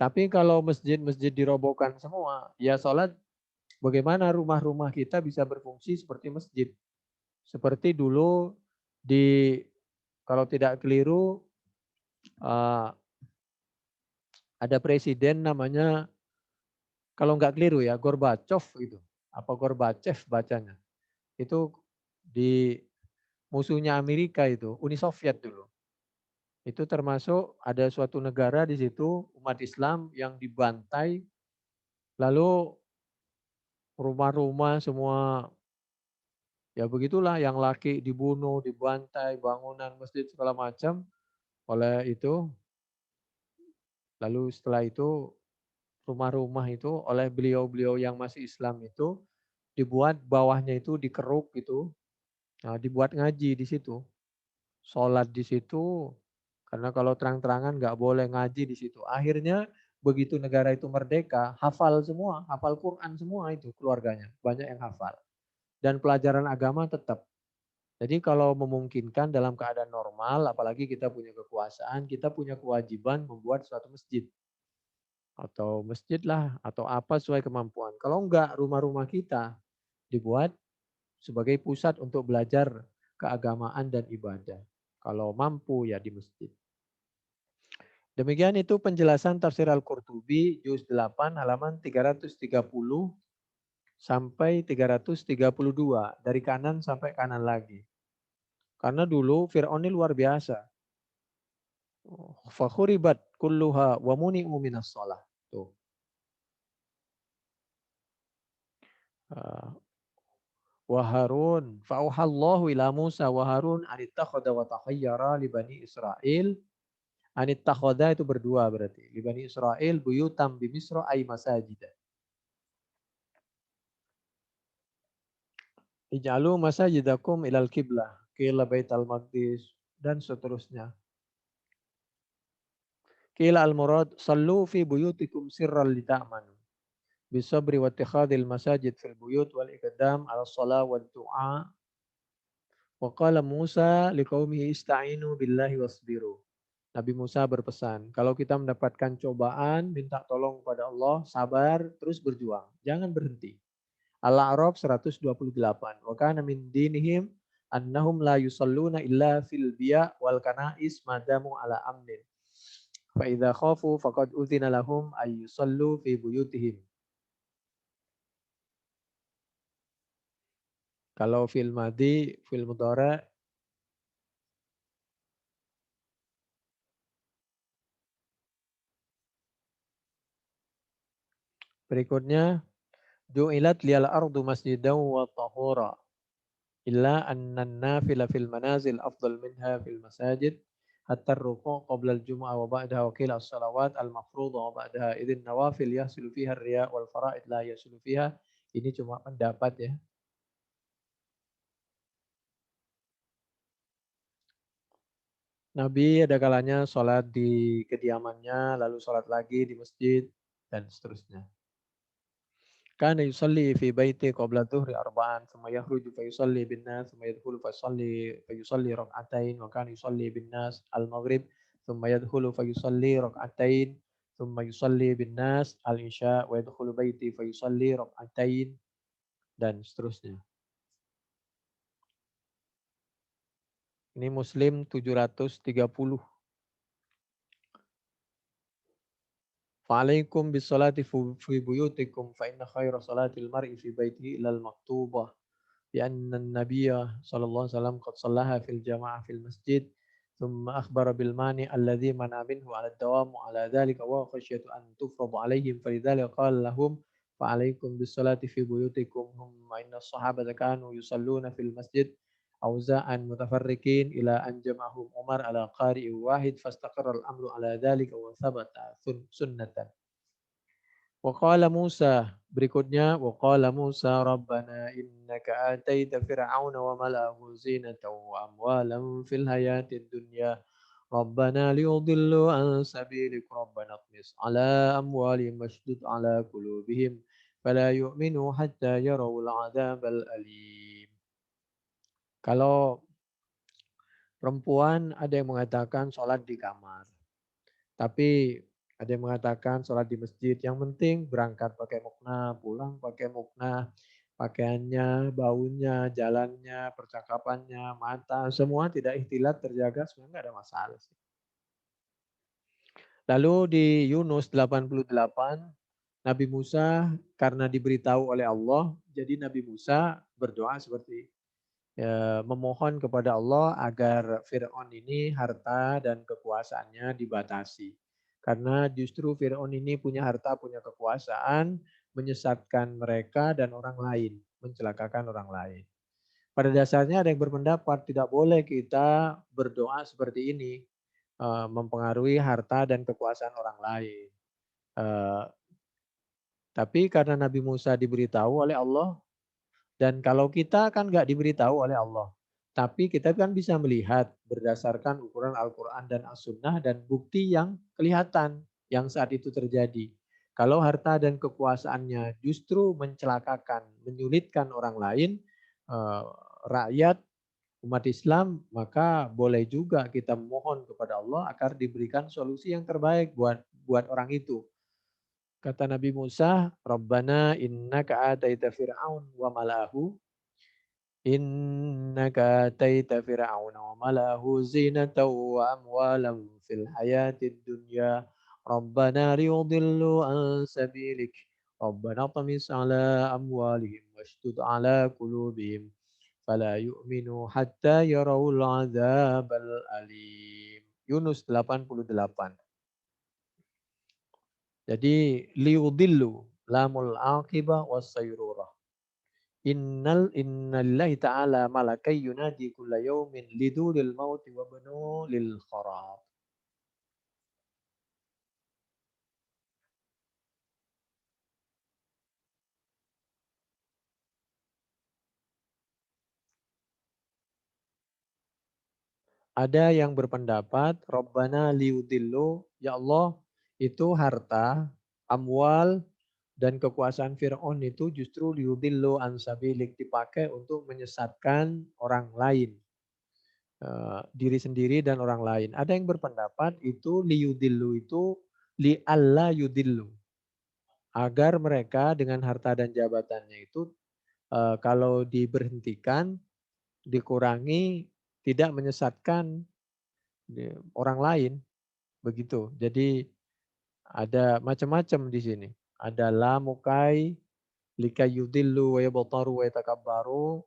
Tapi kalau masjid-masjid dirobohkan semua, ya sholat bagaimana rumah-rumah kita bisa berfungsi seperti masjid. Seperti dulu di kalau tidak keliru ada presiden namanya kalau nggak keliru ya Gorbachev itu. Apa Gorbachev bacanya. Itu di musuhnya Amerika itu, Uni Soviet dulu. Itu termasuk ada suatu negara di situ umat Islam yang dibantai lalu rumah-rumah semua ya begitulah yang laki dibunuh, dibantai, bangunan masjid segala macam oleh itu. Lalu setelah itu rumah-rumah itu oleh beliau-beliau yang masih Islam itu dibuat bawahnya itu dikeruk gitu. Nah, dibuat ngaji di situ. Sholat di situ karena kalau terang-terangan nggak boleh ngaji di situ. Akhirnya begitu negara itu merdeka, hafal semua, hafal Quran semua itu keluarganya. Banyak yang hafal. Dan pelajaran agama tetap. Jadi kalau memungkinkan dalam keadaan normal, apalagi kita punya kekuasaan, kita punya kewajiban membuat suatu masjid. Atau masjid lah, atau apa sesuai kemampuan. Kalau enggak, rumah-rumah kita dibuat sebagai pusat untuk belajar keagamaan dan ibadah. Kalau mampu ya di masjid. Demikian itu penjelasan tafsir Al-Qurtubi juz 8 halaman 330 sampai 332 dari kanan sampai kanan lagi. Karena dulu Fir'aun ini luar biasa. Fakhuribat kulluha wa muni'u minas shalah. Tuh. Wa Harun fa'auhallahu ila Musa wa Harun anittakhadha wa takhayyara li bani Israil. Anittakhadha itu berdua berarti. Li bani Israil buyutam bi Misra ay masajida. Ij'alu masajidakum ilal kiblah. Qila baital maqdis dan seterusnya. Qila al-murad sallu fi buyutikum sirran lita'manu. Bisabri wa ittikhadil masajid fil buyut wal iqdam ala shalah wa du'a. Wa qala Musa liqaumihi ista'inu billahi wasbiru. Nabi Musa berpesan, kalau kita mendapatkan cobaan, minta tolong kepada Allah, sabar, terus berjuang. Jangan berhenti. Al-A'raf 128. Wa kana min dinihim annahum la yusalluna illa fil biya wal kanais madamu ala amnin. Fa idza khafu faqad uzina lahum ay yusallu fi buyutihim. Kalau fil madi, fil mudhara berikutnya ju'ilat liyal ardu masjidan wa tahura. illa anna an-nafila fil manazil afdal minha fil masajid hatta ar-ruku' qabla al-jum'ah wa ba'daha wa qila as-salawat al-mafruḍah wa ba'daha idzin nawafil yahsulu fiha ar-riya' wal fara'id la yahsulu fiha. Ini cuma pendapat ya. Nabi ada kalanya sholat di kediamannya, lalu sholat lagi di masjid, dan seterusnya. Kana yusalli fi baiti qabla dhuhri arba'an, thumma yakhruju fa yusalli bin nas, thumma yadkhulu fa yusalli rak'atain, wa kana yusalli bin nas al-maghrib, thumma yadkhulu fa yusalli rak'atain, thumma yusalli bin nas al-isya, wa yadkhulu baiti fa yusalli rak'atain, dan seterusnya. Ini Muslim 730. Fa'alaikum bis-salati fi buyutikum fa inna khaira salatil mar'i fi baitihi illa al-maktubah. لأن النبي صلى الله عليه وسلم قد صلىها في الجماعة في المسجد ثم أخبر بالمانع الذي منع منه على الدوام على ذلك وخشية أن تفرض عليهم فلذلك قال لهم فعليكم بالصلاة في بيوتكم ثم إن الصحابة كانوا يصلون في المسجد أوزاعا متفرقين إلى أن جمعهم عمر على قارئ واحد فاستقر الأمر على ذلك وثبت سنة. Waqala Musa, berikutnya waqala Musa rabbana innaka ataita fir'auna wa mala'ahu zinatan wa amwalan fil hayatid dunya rabbana liyudillu an sabilik rabbana tmis ala amwalihim washdud ala qulubihim fala yu'minu hatta yarawul adzabal alim. Kalau perempuan ada yang mengatakan sholat di kamar. Tapi ada yang mengatakan sholat di masjid. Yang penting berangkat pakai mukna, pulang pakai mukna. Pakaiannya, baunya, jalannya, percakapannya, mata, semua tidak ikhtilat terjaga, sebenarnya nggak ada masalah sih. Lalu di Yunus 88, Nabi Musa karena diberitahu oleh Allah, jadi Nabi Musa berdoa seperti memohon kepada Allah agar Fir'aun ini harta dan kekuasaannya dibatasi. Karena justru Fir'aun ini punya harta, punya kekuasaan, menyesatkan mereka dan orang lain, mencelakakan orang lain. Pada dasarnya ada yang berpendapat tidak boleh kita berdoa seperti ini, mempengaruhi harta dan kekuasaan orang lain. Tapi karena Nabi Musa diberitahu oleh Allah, dan kalau kita kan nggak diberitahu oleh Allah. Tapi kita kan bisa melihat berdasarkan ukuran Al-Quran dan As-Sunnah dan bukti yang kelihatan yang saat itu terjadi. Kalau harta dan kekuasaannya justru mencelakakan, menyulitkan orang lain, rakyat, umat Islam, maka boleh juga kita mohon kepada Allah agar diberikan solusi yang terbaik buat orang itu. Kata Nabi Musa, Rabbana innaka ataita fir'aun wa mala'ahu innaka ataita fir'auna wa mala'ahu zinatan wa amwalan fil hayatid dunya Rabbana liyudillu an sabilik Rabbana tamis ala amwalihim washdud ala qulubihim fala yu'minu hatta yarawul azabal alim. Yunus 88. Jadi liudillu lamul aqibah was sayrurah. Innalillahi ta'ala malakai yunadi kulla yaumin lidulil mauti wa banu lil kharab. Ada yang berpendapat Rabbana liudillu, ya Allah itu harta, amwal, dan kekuasaan Fir'aun itu justru liudillu ansabilik dipakai untuk menyesatkan orang lain. Diri sendiri dan orang lain. Ada yang berpendapat itu liudillu itu li alla yudillu. Agar mereka dengan harta dan jabatannya itu kalau diberhentikan, dikurangi, tidak menyesatkan orang lain. Begitu. Jadi ada macam-macam di sini. Ada lamukai, likayudillu wa yabtaru wa yatakabbaru.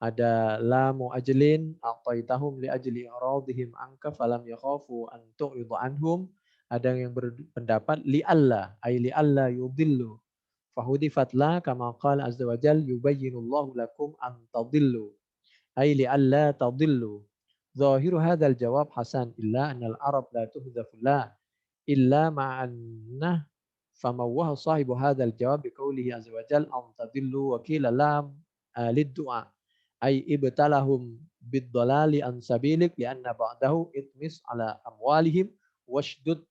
Ada lamu ajlin a'taitahum li ajli aradihim anka falam yakhafu an tu'idha anhum. Ada yang berpendapat li alla ay li alla yudillu fahudifat la kama qala azza wa jal yubayyinullahu lakum an tadillu. أي لئلا تضلوا. ظاهر هذا الجواب حسن إلا أن العرب لا تهذف لا إلا مع أنه فموه صاحب هذا الجواب بقوله عز وجل أن تضلوا وكيل لام للدعاء أي ابتلهم بالضلال عن سبيلك لأن بعده اطمس على أموالهم واشدد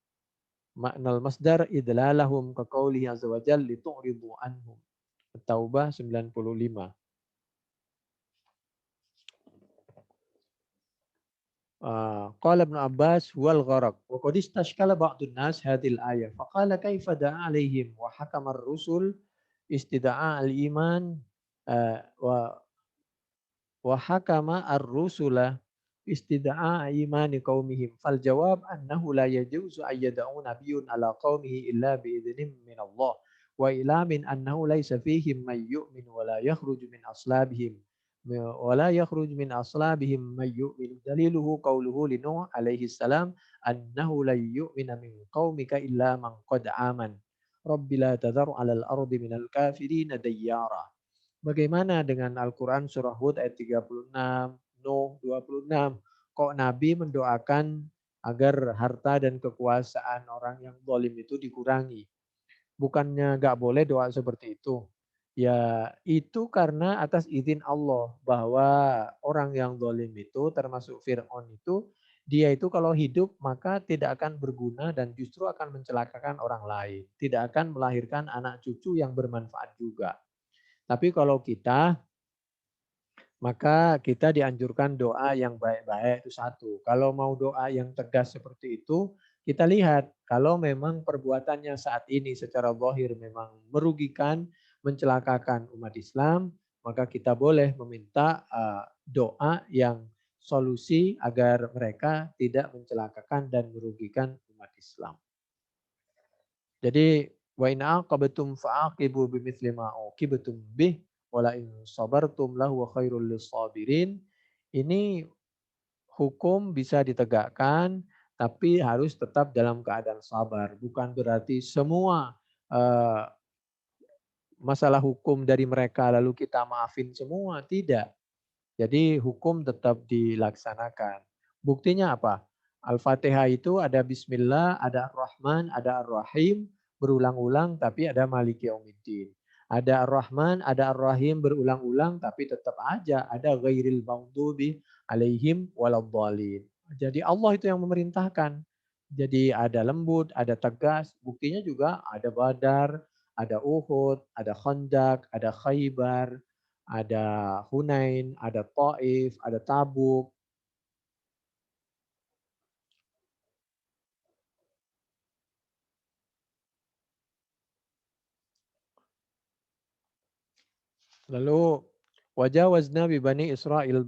معنى المصدر إدلالهم كقوله عز وجل لتعرضوا عنهم. At-Taubah 95. قال ابن عباس هو الغرق وقد استشكل بعض الناس هذه الآية فقال كيف دعا عليهم وحكم الرسل استدعاء الإيمان وحكم الرسل استدعاء إيمان قومهم فالجواب أنه لا يجوز أن يدعو نبي على قومه إلا بإذن من الله وإلى من أنه ليس فيهم من يؤمن ولا يخرج من أصلابهم من يؤمن دليله قوله لنوح عليه السلام أنه لن يؤمن من قومك إلا من قد آمن رب لا تذر على الأرض من الكافرين ديارا. Bagaimana dengan Al-Quran surah Hud ayat 36, Nuh 26. Kok Nabi mendoakan agar harta dan kekuasaan orang yang zalim itu dikurangi? Bukannya nggak boleh doa seperti itu. Ya itu karena atas izin Allah bahwa orang yang zalim itu termasuk Fir'aun itu dia itu kalau hidup maka tidak akan berguna dan justru akan mencelakakan orang lain. Tidak akan melahirkan anak cucu yang bermanfaat juga. Tapi kalau kita maka kita dianjurkan doa yang baik-baik itu satu. Kalau mau doa yang tegas seperti itu, kita lihat kalau memang perbuatannya saat ini secara zahir memang merugikan, mencelakakan umat Islam, maka kita boleh meminta doa yang solusi agar mereka tidak mencelakakan dan merugikan umat Islam. Jadi wa in aqabtum fa'aqibu bimithli ma uqibtum bih wala in sabartum lahu khairul lisabirin. Ini hukum bisa ditegakkan tapi harus tetap dalam keadaan sabar. Bukan berarti semua uh, masalah hukum dari mereka lalu kita maafin semua, tidak. Jadi hukum tetap dilaksanakan. Buktinya apa? Al-Fatihah itu ada Bismillah, ada Ar-Rahman, ada Ar-Rahim, berulang-ulang tapi ada Maliki Yaumiddin. Ada Ar-Rahman, ada Ar-Rahim berulang-ulang tapi tetap aja ada Ghairil Maghdubi alaihim waladhdallin. Jadi Allah itu yang memerintahkan. Jadi ada lembut, ada tegas. Buktinya juga ada Badar, ada Uhud, ada Khandaq, ada Khaybar, ada Hunain, ada Taif, ada Tabuk. Lalu wajawazna bi bani Israil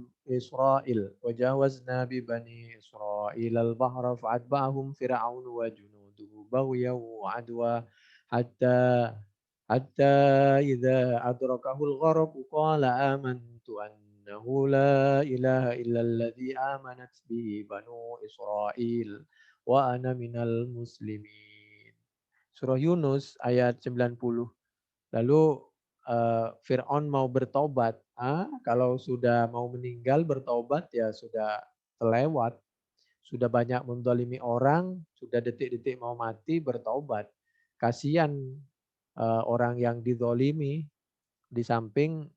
al-bahra fa'atba'ahum fir'aun wa junuduhu baghyan wa adwa hatta hatta idza adrakahu al-gharq qala amantu annahu la ilaha illa alladhi amanat bihi banu Israil wa ana minal muslimin. Surah Yunus ayat 90. Lalu Fir'aun mau bertobat. Kalau sudah mau meninggal bertobat ya sudah terlewat. Sudah banyak mendolimi orang, sudah detik-detik mau mati bertobat. Kasihan orang yang didolimi di samping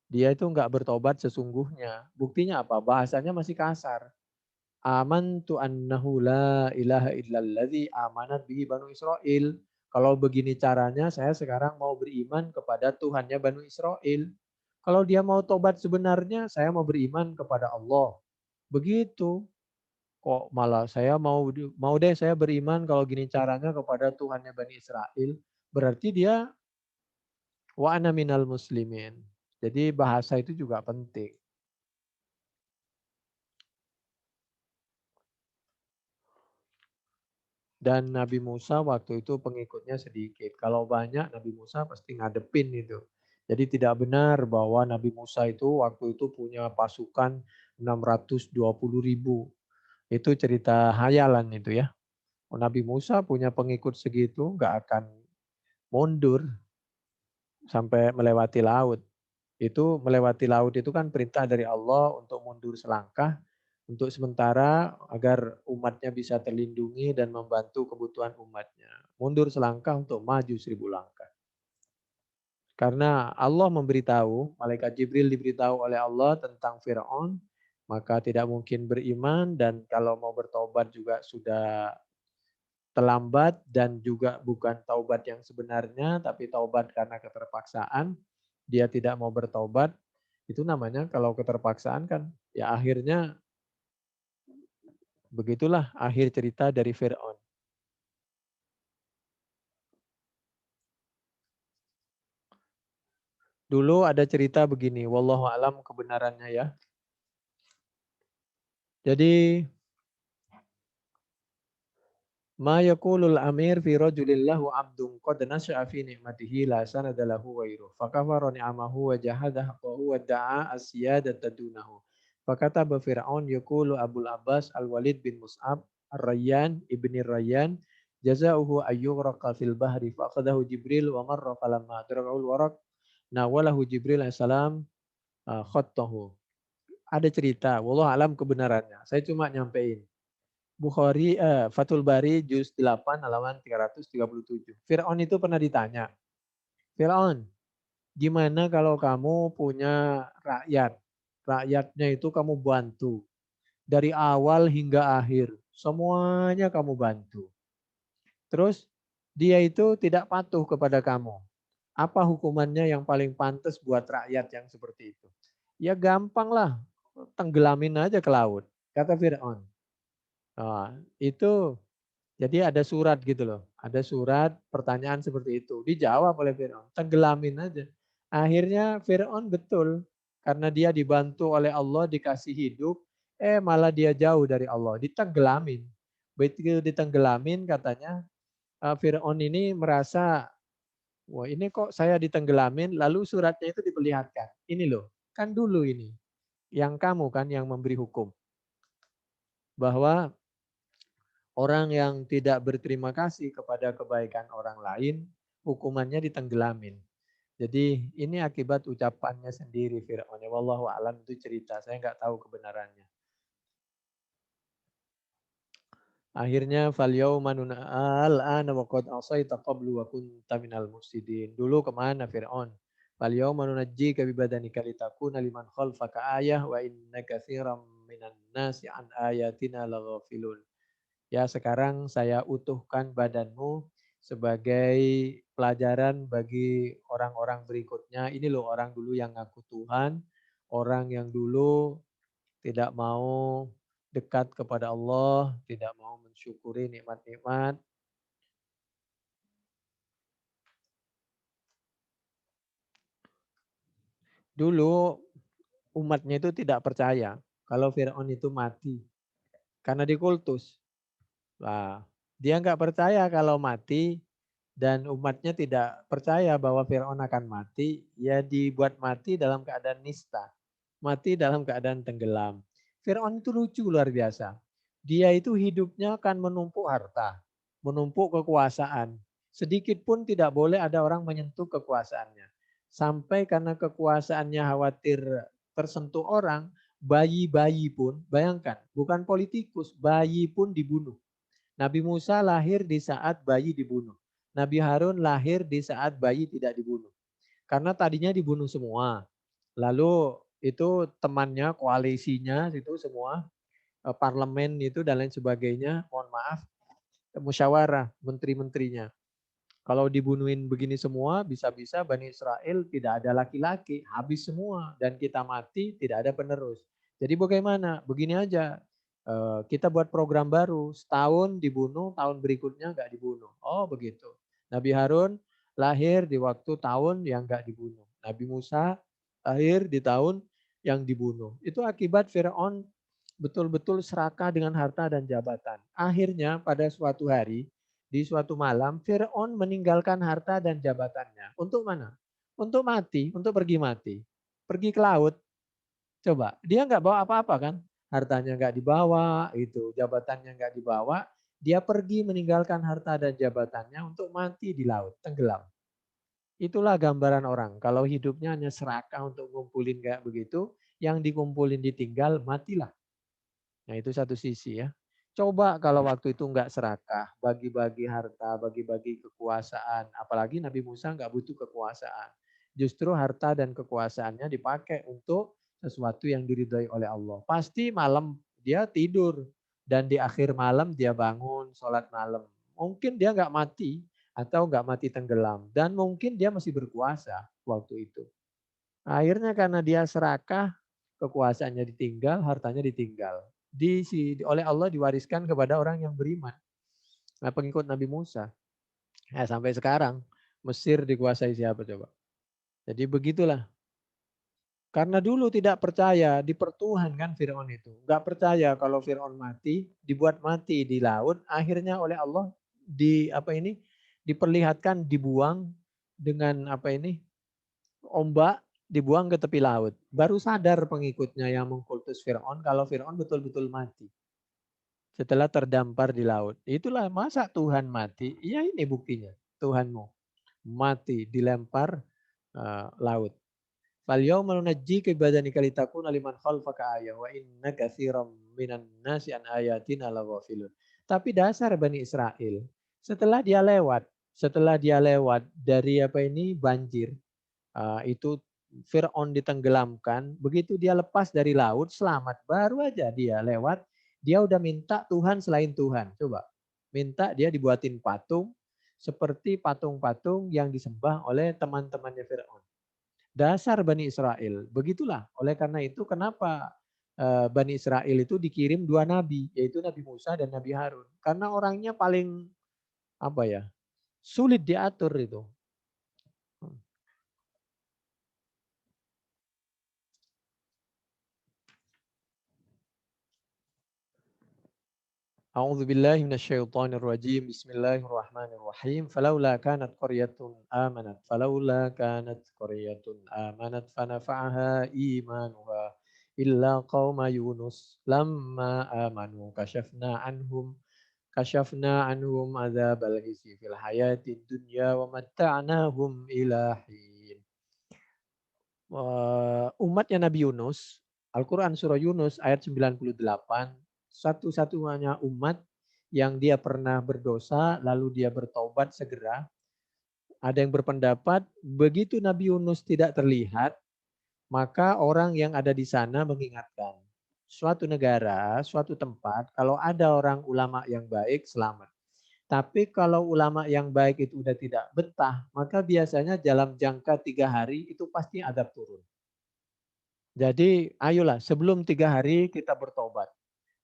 dia itu enggak bertobat sesungguhnya. Buktinya apa? Bahasanya masih kasar. Amantu annahu la ilaha illalladzi amanat bihi Banu Israil. Kalau begini caranya saya sekarang mau beriman kepada Tuhannya Banu Israil. Kalau dia mau tobat sebenarnya saya mau beriman kepada Allah. Begitu. Kok malah saya mau deh saya beriman kalau gini caranya kepada Tuhannya Bani Israel. Berarti dia wa ana minal muslimin. Jadi bahasa itu juga penting. Dan Nabi Musa waktu itu pengikutnya sedikit. Kalau banyak Nabi Musa pasti ngadepin itu. Jadi tidak benar bahwa Nabi Musa itu waktu itu punya pasukan 620.000. Itu cerita hayalan itu ya. Nabi Musa punya pengikut segitu nggak akan mundur sampai melewati laut. Itu melewati laut itu kan perintah dari Allah untuk mundur selangkah untuk sementara agar umatnya bisa terlindungi dan membantu kebutuhan umatnya. Mundur selangkah untuk maju 1000 langkah. Karena Allah memberitahu, malaikat Jibril diberitahu oleh Allah tentang Firaun, maka tidak mungkin beriman dan kalau mau bertobat juga sudah terlambat dan juga bukan taubat yang sebenarnya tapi taubat karena keterpaksaan. Dia tidak mau bertobat, itu namanya kalau keterpaksaan kan ya akhirnya begitulah akhir cerita dari Firaun. Dulu ada cerita begini, wallahu alam kebenarannya ya. Jadi ma yaqulul amir fi rajulin lahu abdun qad nasha'a fi ni'matihi la sanada lahu ghairuh. Fakafara ni'amahu wa jahada haqqahu wa da'a asyadata dunahu. Fakataba Fir'aun yaqulu Abul Abbas Al-Walid bin Mus'ab Ar-Rayyan ibni Rayyan jazauhu ayyughraqa fil bahri fa akhadahu Jibril wa marra falamma adra'ul waraq nawalahu Jibril alaihi salam khattahu. Ada cerita, wallahu alam kebenarannya. Saya cuma nyampein. Bukhari, Fathul Bari juz 8 halaman 337. Fir'aun itu pernah ditanya, Fir'aun, gimana kalau kamu punya rakyat? Rakyatnya itu kamu bantu. Dari awal hingga akhir. Semuanya kamu bantu. Terus dia itu tidak patuh kepada kamu. Apa hukumannya yang paling pantas buat rakyat yang seperti itu? Ya gampang lah, tenggelamin aja ke laut. Kata Fir'aun. Nah, itu jadi ada surat gitu loh. Ada surat pertanyaan seperti itu. Dijawab oleh Fir'aun. Tenggelamin aja. Akhirnya Fir'aun betul. Karena dia dibantu oleh Allah dikasih hidup. Malah dia jauh dari Allah. Ditenggelamin. Begitu ditenggelamin katanya. Fir'aun ini merasa. Wah ini kok saya ditenggelamin. Lalu suratnya itu diperlihatkan. Ini loh. Kan dulu ini. Yang kamu kan yang memberi hukum. Bahwa orang yang tidak berterima kasih kepada kebaikan orang lain, hukumannya ditenggelamin. Jadi ini akibat ucapannya sendiri Fir'aun. Wallahu a'lam itu cerita, saya nggak tahu kebenarannya. Akhirnya falyawma al-ana wa qad asaita qablu wa kunta minal mufsidin. Dulu kemana Fir'aun? Falyawma nunajjika bi badanika litakuna liman khalfaka ayah wa inna katsiran minan nasi an ayatina laghafilun. Ya sekarang saya utuhkan badanmu sebagai pelajaran bagi orang-orang berikutnya. Ini loh orang dulu yang ngaku Tuhan, orang yang dulu tidak mau dekat kepada Allah, tidak mau mensyukuri nikmat-nikmat. Dulu umatnya itu tidak percaya kalau Fir'aun itu mati karena dikultus. Nah, dia nggak percaya kalau mati dan umatnya tidak percaya bahwa Firaun akan mati, ya dibuat mati dalam keadaan nista, mati dalam keadaan tenggelam. Firaun itu lucu luar biasa. Dia itu hidupnya akan menumpuk harta, menumpuk kekuasaan. Sedikit pun tidak boleh ada orang menyentuh kekuasaannya. Sampai karena kekuasaannya khawatir tersentuh orang, bayi-bayi pun, bayangkan, bukan politikus, bayi pun dibunuh. Nabi Musa lahir di saat bayi dibunuh. Nabi Harun lahir di saat bayi tidak dibunuh. Karena tadinya dibunuh semua. Lalu itu temannya, koalisinya itu semua, parlemen itu dan lain sebagainya, mohon maaf, musyawarah menteri-menterinya. Kalau dibunuhin begini semua, bisa-bisa Bani Israel tidak ada laki-laki, habis semua. Dan kita mati, tidak ada penerus. Jadi bagaimana? Begini aja, kita buat program baru, setahun dibunuh, tahun berikutnya nggak dibunuh. Oh begitu. Nabi Harun lahir di waktu tahun yang nggak dibunuh. Nabi Musa lahir di tahun yang dibunuh. Itu akibat Firaun betul-betul serakah dengan harta dan jabatan. Akhirnya pada suatu hari, di suatu malam, Fir'aun meninggalkan harta dan jabatannya. Untuk mana? Untuk mati, untuk pergi mati. Pergi ke laut. Coba, dia nggak bawa apa-apa kan? Hartanya nggak dibawa, itu jabatannya nggak dibawa. Dia pergi meninggalkan harta dan jabatannya untuk mati di laut, tenggelam. Itulah gambaran orang. Kalau hidupnya hanya serakah untuk ngumpulin kayak begitu, yang dikumpulin ditinggal, matilah. Nah itu satu sisi ya. Coba kalau waktu itu nggak serakah, bagi-bagi harta, bagi-bagi kekuasaan. Apalagi Nabi Musa nggak butuh kekuasaan. Justru harta dan kekuasaannya dipakai untuk sesuatu yang diridhoi oleh Allah. Pasti malam dia tidur. Dan di akhir malam dia bangun, sholat malam. Mungkin dia nggak mati atau nggak mati tenggelam. Dan mungkin dia masih berkuasa waktu itu. Akhirnya karena dia serakah, kekuasaannya ditinggal, hartanya ditinggal. Oleh Allah diwariskan kepada orang yang beriman. Nah, pengikut Nabi Musa. Nah, sampai sekarang Mesir dikuasai siapa coba? Jadi begitulah. Karena dulu tidak percaya dipertuhankan Fir'aun itu. Enggak percaya kalau Fir'aun mati, dibuat mati di laut, akhirnya oleh Allah diperlihatkan dibuang dengan ombak, dibuang ke tepi laut. Baru sadar pengikutnya yang mengkultus Fir'aun kalau Fir'aun betul-betul mati. Setelah terdampar di laut. Itulah masa Tuhan mati. Ya ini buktinya. Tuhanmu mati dilempar laut. Fal yawma nunajjika bibadanika litakuna liman khalfaka ayah wa inna katsiran minan nasi an ayatina laghafilun. Tapi dasar Bani Israel, setelah dia lewat dari banjir, itu Fir'aun ditenggelamkan, begitu dia lepas dari laut, selamat. Baru aja dia lewat, dia udah minta Tuhan selain Tuhan. Coba, minta dia dibuatin patung, seperti patung-patung yang disembah oleh teman-temannya Fir'aun. Dasar Bani Israel, begitulah. Oleh karena itu kenapa Bani Israel itu dikirim dua nabi, yaitu Nabi Musa dan Nabi Harun. Karena orangnya paling sulit diatur itu. أعوذ بالله من الشيطان الرجيم بسم الله الرحمن الرحيم فلولا كانت قرية آمنت فنفعها إيمانها إلا قوم يونس لما آمنوا كشفنا عنهم عذاب الخزي في الحياة الدنيا ومتعناهم إلى حين. Umatnya Nabi Yunus, Al-Quran surah Yunus ayat 98, satu-satunya umat yang dia pernah berdosa lalu dia bertobat segera. Ada yang berpendapat begitu Nabi Yunus tidak terlihat, maka orang yang ada di sana mengingatkan. Suatu negara, suatu tempat, kalau ada orang ulama yang baik, selamat. Tapi kalau ulama yang baik itu udah tidak betah, maka biasanya dalam jangka 3 hari itu pasti adab turun. Jadi ayolah sebelum 3 hari kita bertobat.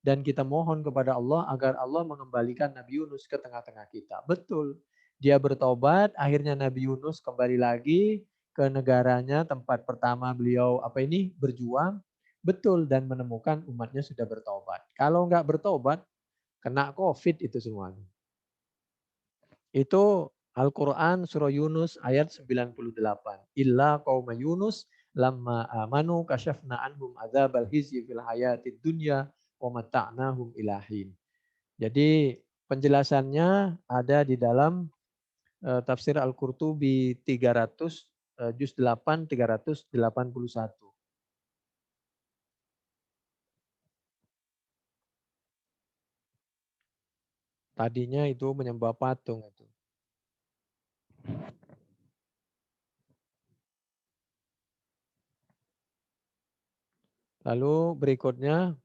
Dan kita mohon kepada Allah agar Allah mengembalikan Nabi Yunus ke tengah-tengah kita. Betul. Dia bertobat, akhirnya Nabi Yunus kembali lagi ke negaranya tempat pertama beliau berjuang. Betul, dan menemukan umatnya sudah bertobat. Kalau nggak bertobat, kena COVID itu semuanya. Itu Al-Quran surah Yunus ayat 98. Illa qauma Yunus lamma amanu kasyafna anhum adzabal hizyi fil hayatid dunya wa mata'nahum ilahin. Jadi penjelasannya ada di dalam tafsir Al-Qurtubi 300 juz 8 381. Tadinya itu menyembah patung itu. Lalu berikutnya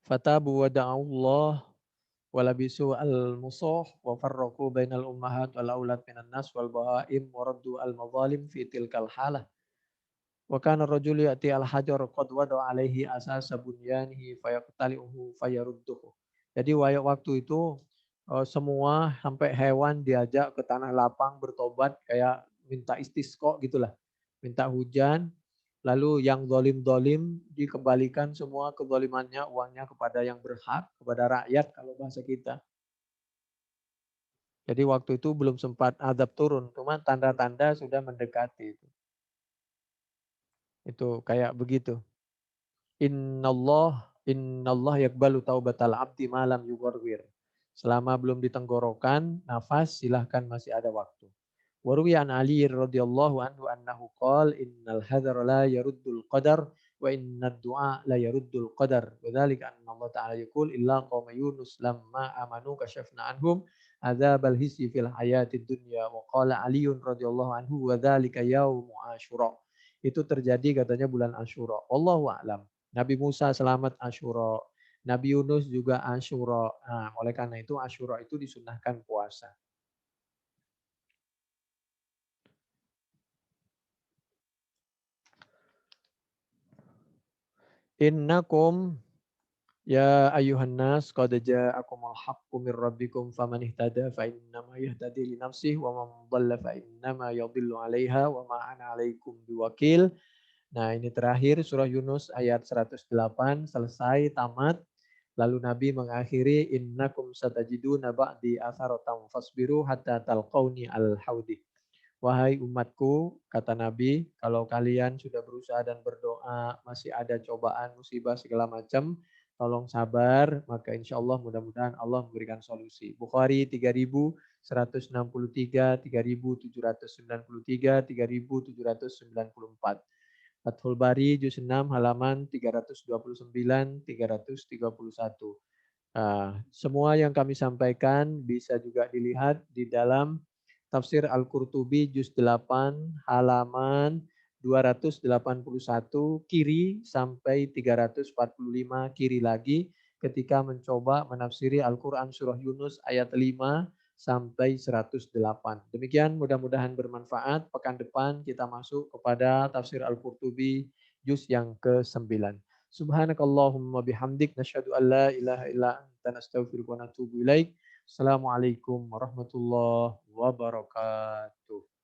fatabu wa da'allah walabisu al-musuh wa farraqu bainal ummahat wal aulad minan nas wal bahaim wa raddu al-mazalim fi tilkal halah. Wa kana ar-rajulu ya'ti al-hajar qad wada alaihi asasa bunyanihi fayaqtali'uhu fayarudduhu. Jadi waktu itu semua sampai hewan diajak ke tanah lapang bertobat kayak minta istisqa gitulah. Minta hujan. Lalu yang dolim-dolim dikembalikan semua kezalimannya, uangnya kepada yang berhak, kepada rakyat kalau bahasa kita. Jadi waktu itu belum sempat azab turun, cuma tanda-tanda sudah mendekati itu. Itu kayak begitu. Innallah yakbalu taubatal abdi malam yugarwir. Selama belum di tenggorokan, nafas silahkan masih ada waktu. Waruwi an Ali radhiyallahu anhu annahu qala innal hadara la yaruddul qadar wa innad du'a la yaruddul qadar. Wa dzalika anna Allah ta'ala yaqul illa qauma Yunus lamma amanu kashafna anhum adzabal hisyi fil hayatid dunya wa qala Ali radhiyallahu anhu wa dzalika yaumu Asyura. Itu terjadi katanya bulan Asyura. Wallahu a'lam. Nabi Musa selamat Asyura. Nabi Yunus juga Asyura. Nah, oleh karena itu Asyura itu disunahkan puasa. Innakum ya ayuhan nas qad ja'akumul haqqu mir rabbikum faman ihtada fa innama yahtadi li nafsihi wa man dhalla fa innama yadhillu 'alaiha wa ma ana 'alaikum biwakil. Nah, ini terakhir surah Yunus ayat 108 selesai tamat. Lalu Nabi mengakhiri innakum satajiduna ba'di atharatan fasbiru hatta talqauni al-haudi. Wahai umatku, kata Nabi, kalau kalian sudah berusaha dan berdoa, masih ada cobaan, musibah, segala macam, tolong sabar, maka insya Allah mudah-mudahan Allah memberikan solusi. Bukhari 3163, 3793, 3794. Fathul Bari Juz 6 halaman 329, 331. Semua yang kami sampaikan bisa juga dilihat di dalam Tafsir Al-Qurtubi Juz 8 halaman 281 kiri sampai 345 kiri lagi ketika mencoba menafsiri Al-Quran Surah Yunus ayat 5 sampai 108. Demikian mudah-mudahan bermanfaat. Pekan depan kita masuk kepada Tafsir Al-Qurtubi Juz yang ke-9. Subhanakallahumma bihamdik nasyhadu an la ilaha illa anta nastaghfiruka wa natubu ilaik. Assalamualaikum warahmatullahi wabarakatuh.